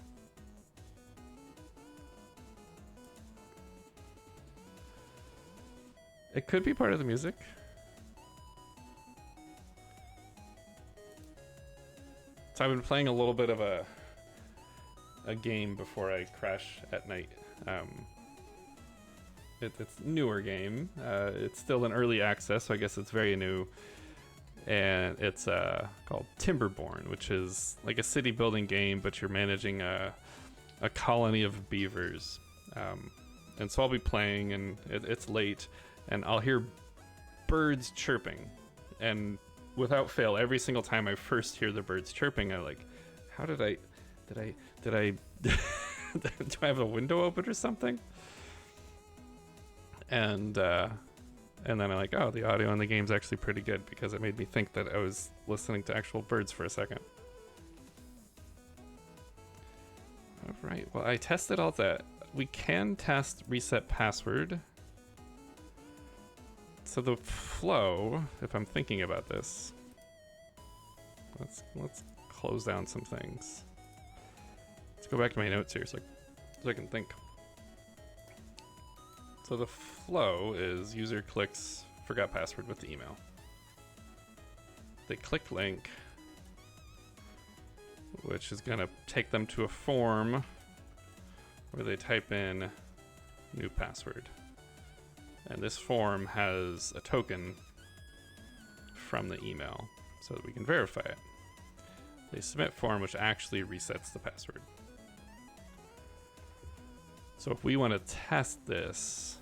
It could be part of the music. So I've been playing a little bit of a game before I crash at night. It's a newer game. It's still in early access, so I guess it's very new. And it's called Timberborn, which is like a city building game, but you're managing a colony of beavers. And so I'll be playing, and it's late, and I'll hear birds chirping. And without fail, every single time I first hear the birds chirping, I'm like, how did I do I have a window open or something? And then I'm like, oh, the audio in the game's actually pretty good, because it made me think that I was listening to actual birds for a second. All right, well, I tested all that. We can test reset password. So the flow, if I'm thinking about this, let's close down some things. Let's go back to my notes here so I can think. So the flow is user clicks forgot password with the email. They click link, which is going to take them to a form where they type in new password. And this form has a token from the email so that we can verify it. They submit form, which actually resets the password. So if we want to test this,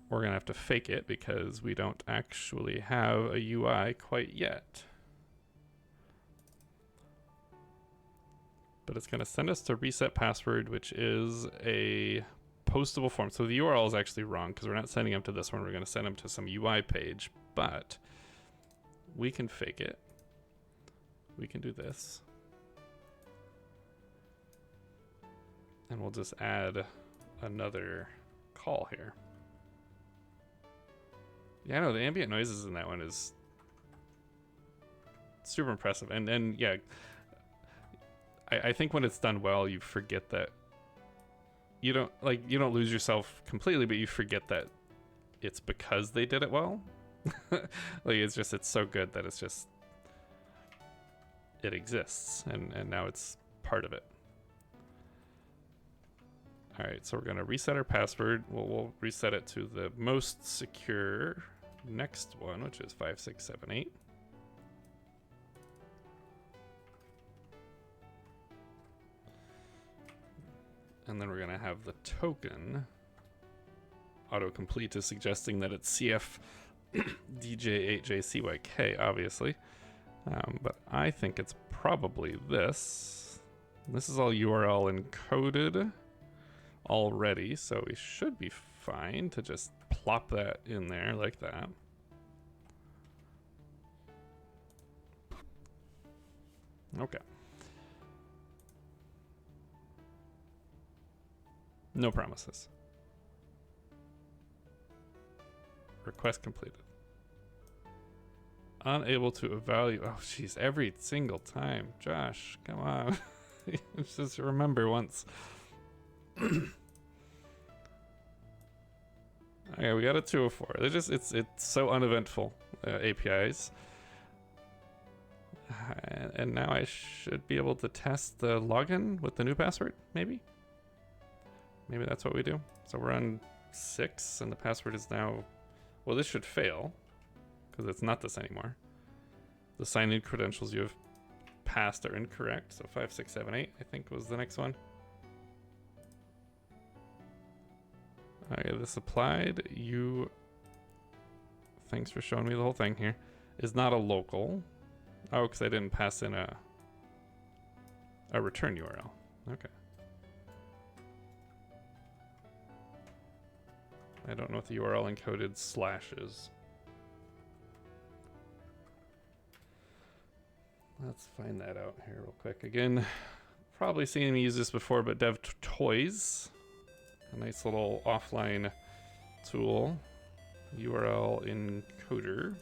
we're going to have to fake it, because we don't actually have a UI quite yet. But it's going to send us to reset password, which is a postable form. So the URL is actually wrong, because we're not sending them to this one. We're going to send them to some UI page, but we can fake it. We can do this. And we'll just add another call here. Yeah, no, the ambient noises in that one is super impressive. And yeah, I think when it's done well, you forget that you don't lose yourself completely, but you forget that it's because they did it well. Like it's so good that it exists, and now it's part of it. All right, so we're gonna reset our password. We'll reset it to the most secure next one, which is 5678. And then we're gonna have the token autocomplete is suggesting that it's CF DJ8JCYK, obviously. But I think it's probably this. This is all URL encoded already, so we should be fine to just plop that in there like that. Okay. No promises. Request completed. Unable to evaluate. Oh, jeez, every single time. Josh, come on. Just remember once. Okay, we got a 204. It's so uneventful, APIs. And now I should be able to test the login with the new password, maybe? Maybe that's what we do. So we're on 6, and the password is now... Well, this should fail, because it's not this anymore. The sign-in credentials you have passed are incorrect, so 5678, I think, was the next one. Okay, this applied. You... Thanks for showing me the whole thing here. Is not a local. Oh, because I didn't pass in a return URL. Okay. I don't know what the URL encoded slash is. Let's find that out here real quick. Again, probably seen me use this before, but dev toys, a nice little offline tool, URL encoder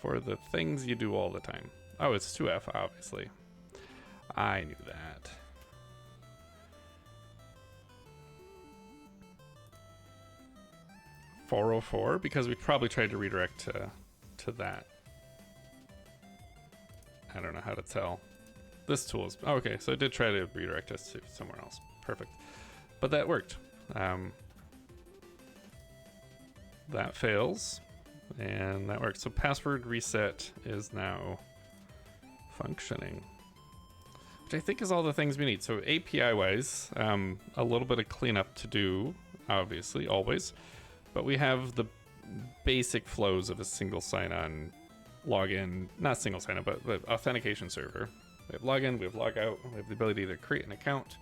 for the things you do all the time. Oh, it's 2F, obviously. I knew that. $404, because we probably tried to redirect to that. I don't know how to tell. This tool is... Oh, okay, so it did try to redirect us to somewhere else. Perfect. But that worked. That fails. And that works. So password reset is now functioning, which I think is all the things we need. So API-wise, a little bit of cleanup to do, obviously, always. But we have the basic flows of a single sign-on login, not single sign-on, but the authentication server. We have login, we have logout, we have the ability to create an account,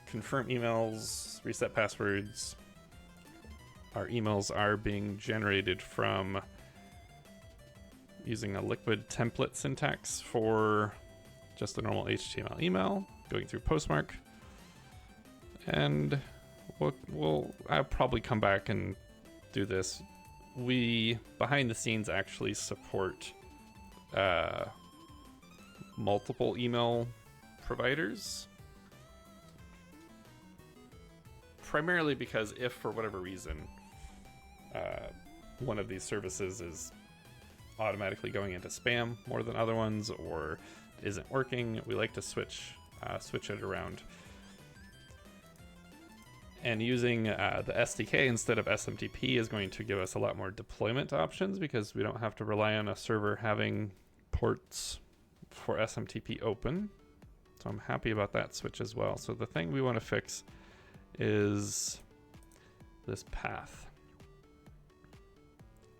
confirm emails, reset passwords. Our emails are being generated from using a liquid template syntax for just a normal HTML email, going through Postmark. And I'll probably come back and do this. We, behind the scenes, actually support multiple email providers. Primarily because if, for whatever reason, one of these services is automatically going into spam more than other ones or isn't working, we like to switch it around. And using the SDK instead of SMTP is going to give us a lot more deployment options because we don't have to rely on a server having ports for SMTP open. So I'm happy about that switch as well. So the thing we want to fix is this path.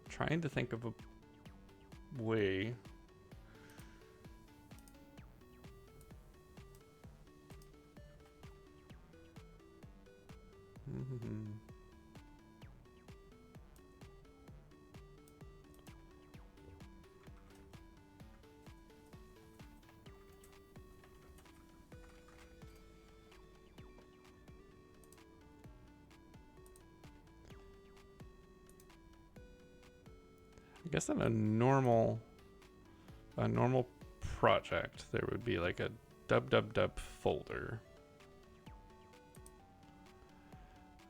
Trying to think of a way. I guess in a normal project, there would be like a www folder.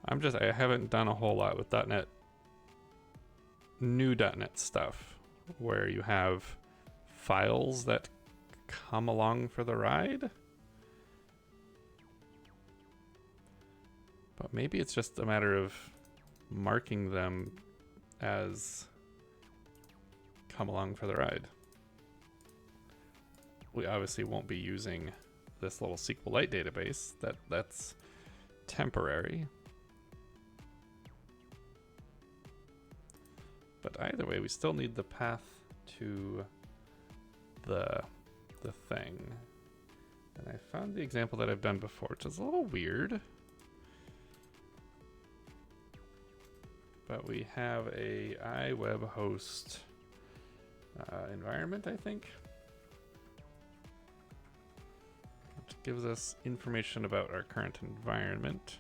I haven't done a whole lot with .NET, new .NET stuff, where you have files that come along for the ride. But maybe it's just a matter of marking them as come along for the ride. We obviously won't be using this little SQLite database. That's temporary. But either way, we still need the path to the thing. And I found the example that I've done before, which is a little weird. But we have a iWeb host environment, I think, which gives us information about our current environment,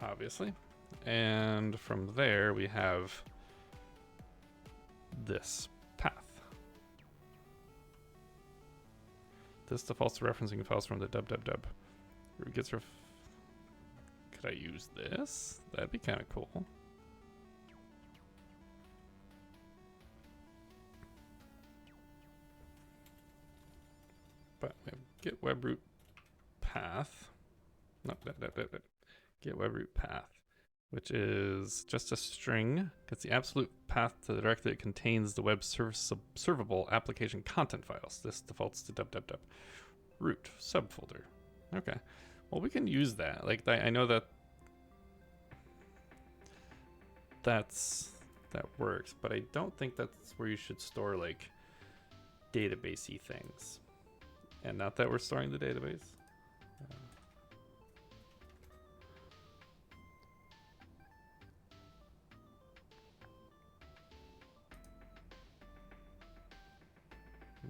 obviously. And from there, we have this path. This defaults to referencing files from the www. Could I use this? That'd be kind of cool. But we have get web root path. No, get web root path, which is just a string. It's the absolute path to the directory that contains the web servable application content files. This defaults to www root subfolder. Okay. Well, we can use that. Like, I know that that works, but I don't think that's where you should store like databasey things. And not that we're storing the database.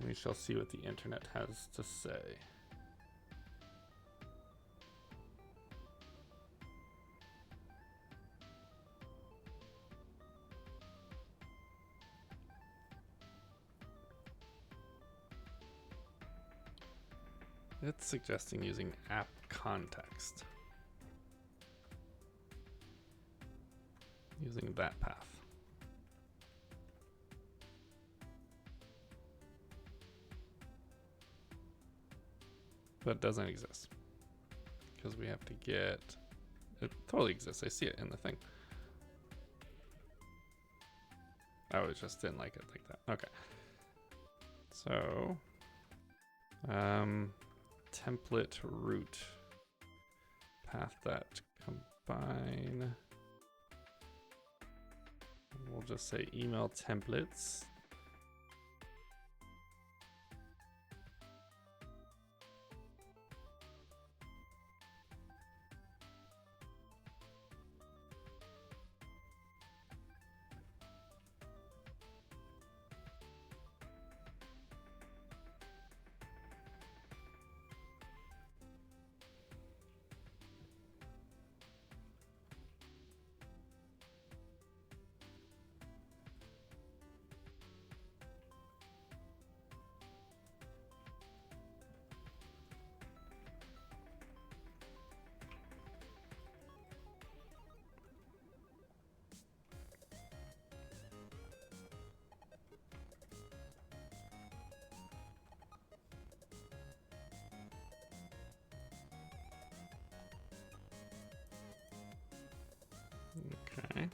We shall see what the internet has to say. It's suggesting using app context. Using that path. But it doesn't exist. Because we have to get... It totally exists. I see it in the thing. Oh, it just didn't like it like that. Okay. So... template root path that combine. We'll just say email templates. Okay.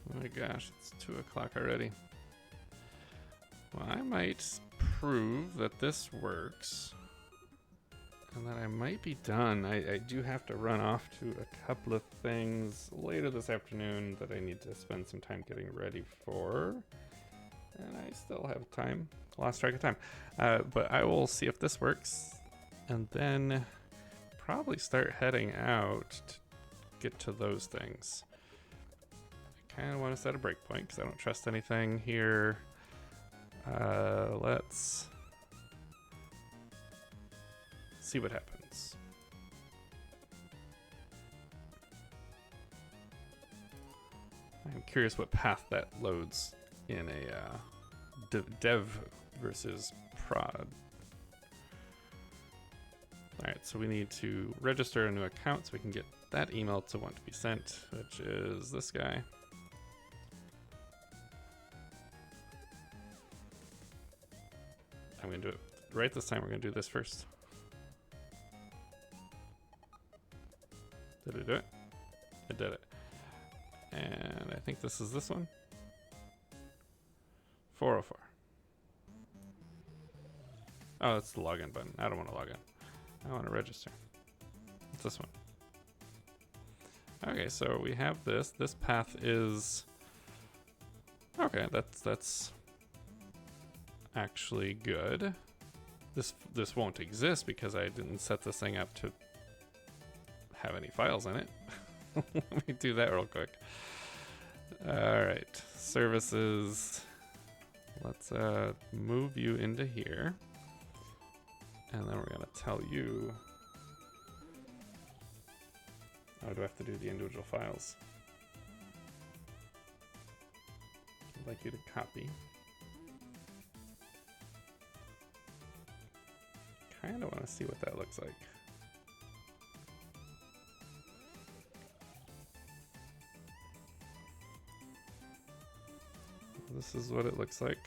Oh my gosh, it's 2 o'clock already. Well, I might prove that this works and that I might be done. I do have to run off to a couple of things later this afternoon that I need to spend some time getting ready for. And I still have time. Lost track of time. But I will see if this works and then probably start heading out get to those things. I kind of want to set a breakpoint because I don't trust anything here. Let's see what happens. I'm curious what path that loads in a dev versus prod. Alright, so we need to register a new account so we can get that email to want to be sent, which is this guy. I'm going to do it right this time. We're going to do this first. Did it do it? It did it. And I think this is this one. 404. Oh, that's the login button. I don't want to log in. I want to register. It's this one. Okay, so we have this. This path is... Okay, that's actually good. This won't exist because I didn't set this thing up to have any files in it. Let me do that real quick. Alright, services. Let's move you into here. And then we're going to tell you... Oh, do I have to do the individual files? I'd like you to copy. Kind of want to see what that looks like. This is what it looks like.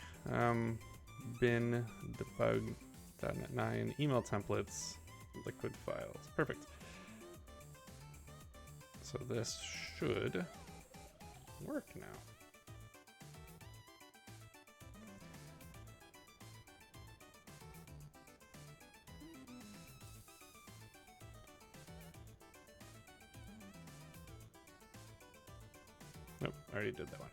Bin debug.net 9 email templates, liquid files. Perfect. So this should work now. Nope, I already did that one.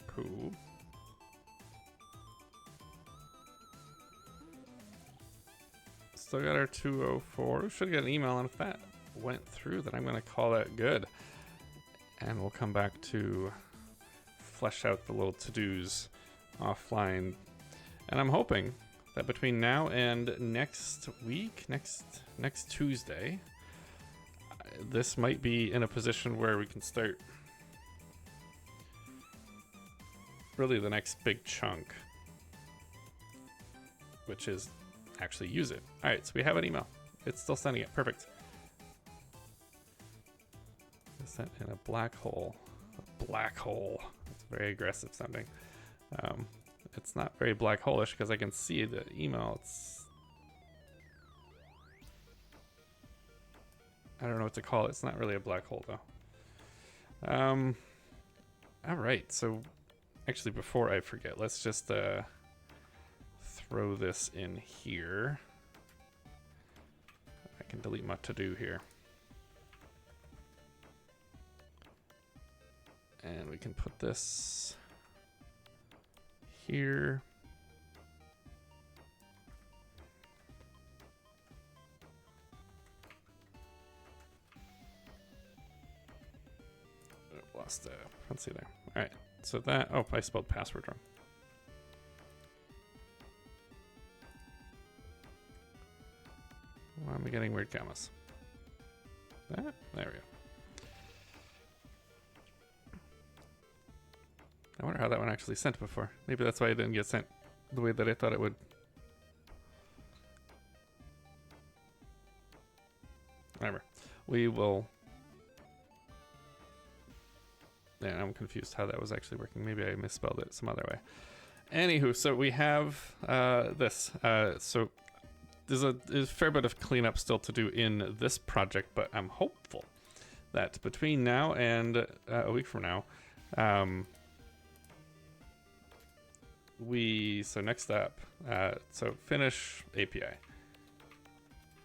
Cool. Still got our 204. We should get an email, and if that went through, then I'm going to call that good. And we'll come back to flesh out the little to-dos offline. And I'm hoping that between now and next week, next Tuesday, this might be in a position where we can start really the next big chunk, which is actually use it. All right, so we have an email. It's still sending it. Perfect. It's sent in a black hole. A black hole. It's very aggressive sounding. It's not very black hole-ish because I can see the email. I don't know what to call it. It's not really a black hole though. All right, so actually, before I forget, let's just throw this in here. I can delete my to-do here. And we can put this here. Lost let's see there. All right. So that, oh, I spelled password wrong. Why am I getting weird commas? There we go. I wonder how that one actually sent before. Maybe that's why it didn't get sent the way that I thought it would. Whatever. We will... Yeah, I'm confused how that was actually working. Maybe I misspelled it some other way. Anywho, so we have this. So there's a fair bit of cleanup still to do in this project, but I'm hopeful that between now and a week from now, so next up, so finish API.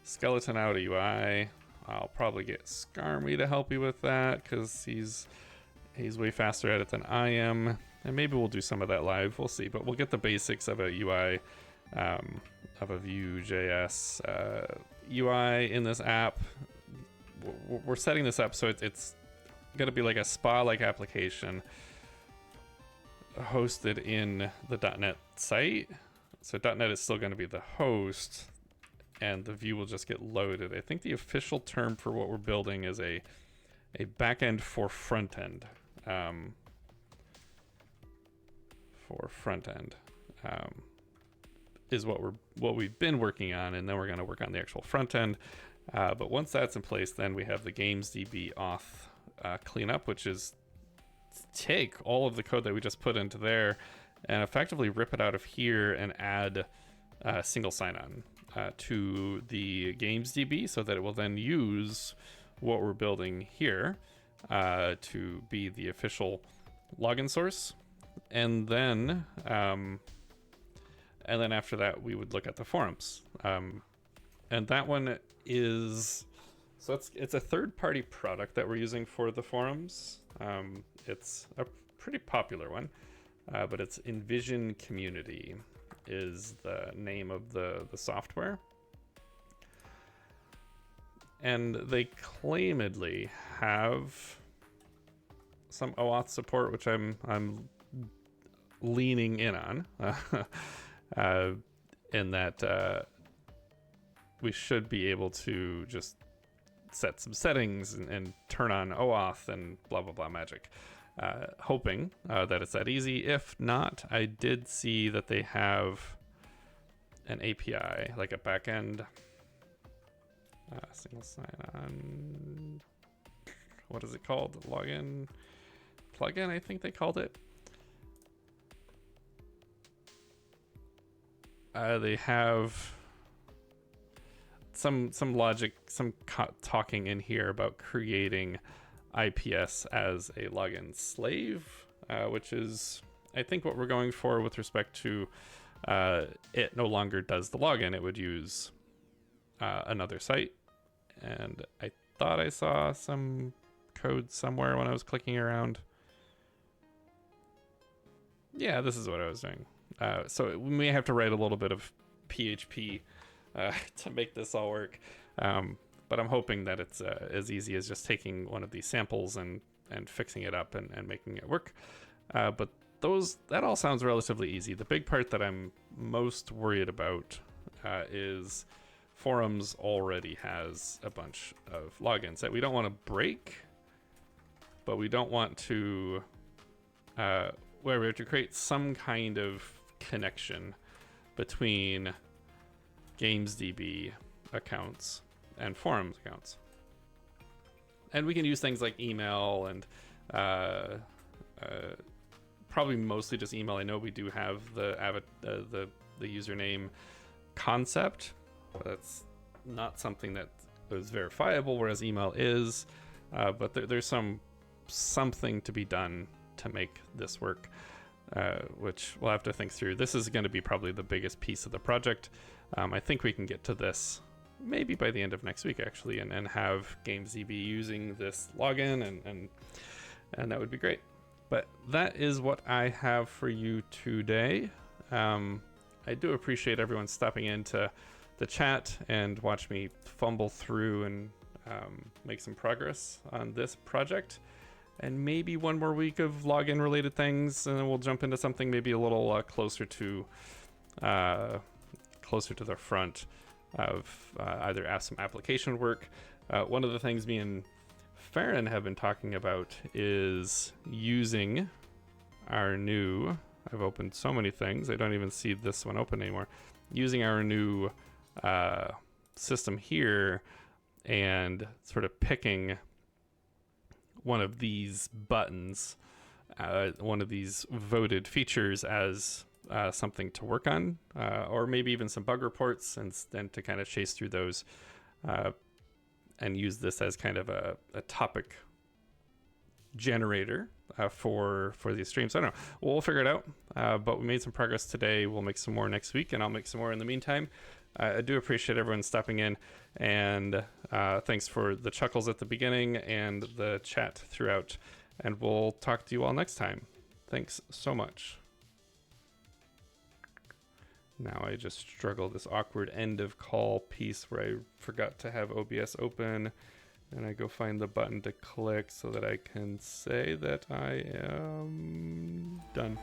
Skeleton out UI. I'll probably get Skarmy to help you with that because he's He's way faster at it than I am, and maybe we'll do some of that live. We'll see, but we'll get the basics of a UI, of a Vue.js UI in this app. We're setting this up so it's going to be like a spa-like application hosted in the .NET site. So .NET is still going to be the host, and the Vue will just get loaded. I think the official term for what we're building is a backend for front end. Is what we've been working on, and then we're going to work on the actual front end. But once that's in place, then we have the GamesDB auth cleanup, which is take all of the code that we just put into there and effectively rip it out of here and add single sign-on to the GamesDB, so that it will then use what we're building here to be the official login source. And then after that, we would look at the forums. And that one is, so it's a third-party product that we're using for the forums. It's a pretty popular one, but it's Envision Community is the name of the software. And they claimedly have some OAuth support, which I'm leaning in on, in that we should be able to just set some settings and turn on OAuth and blah, blah, blah magic. Hoping that it's that easy. If not, I did see that they have an API, like a backend single sign-on. What is it called? Login plugin, I think they called it. They have some logic, talking in here about creating IPS as a login slave, which is, I think, what we're going for with respect to it no longer does the login. It would use another site. And I thought I saw some code somewhere when I was clicking around. Yeah, this is what I was doing. So we may have to write a little bit of PHP to make this all work. But I'm hoping that it's as easy as just taking one of these samples and fixing it up and making it work. But that all sounds relatively easy. The big part that I'm most worried about is forums already has a bunch of logins that we don't want to break, but we don't want to where we have to create some kind of connection between GamesDB accounts and forums accounts. And we can use things like email and probably mostly just email. I know we do have the username concept, but that's not something that is verifiable, whereas email is. But there's something to be done to make this work, which we'll have to think through. This is going to be probably the biggest piece of the project. I think we can get to this maybe by the end of next week, actually, and have GamesDB using this login, and that would be great. But that is what I have for you today. I do appreciate everyone stopping in to the chat and watch me fumble through and make some progress on this project. And maybe one more week of login related things, and then we'll jump into something maybe a little closer to the front of either some application work. One of the things me and Farron have been talking about is using our new, I've opened so many things, I don't even see this one open anymore, using our new system here and sort of picking one of these buttons, one of these voted features as something to work on, or maybe even some bug reports, and then to kind of chase through those and use this as kind of a topic generator for these streams. So I don't know. We'll figure it out, but we made some progress today. We'll make some more next week, and I'll make some more in the meantime. I do appreciate everyone stopping in, and thanks for the chuckles at the beginning and the chat throughout. And we'll talk to you all next time. Thanks so much. Now I just struggle this awkward end of call piece where I forgot to have OBS open, and I go find the button to click so that I can say that I am done.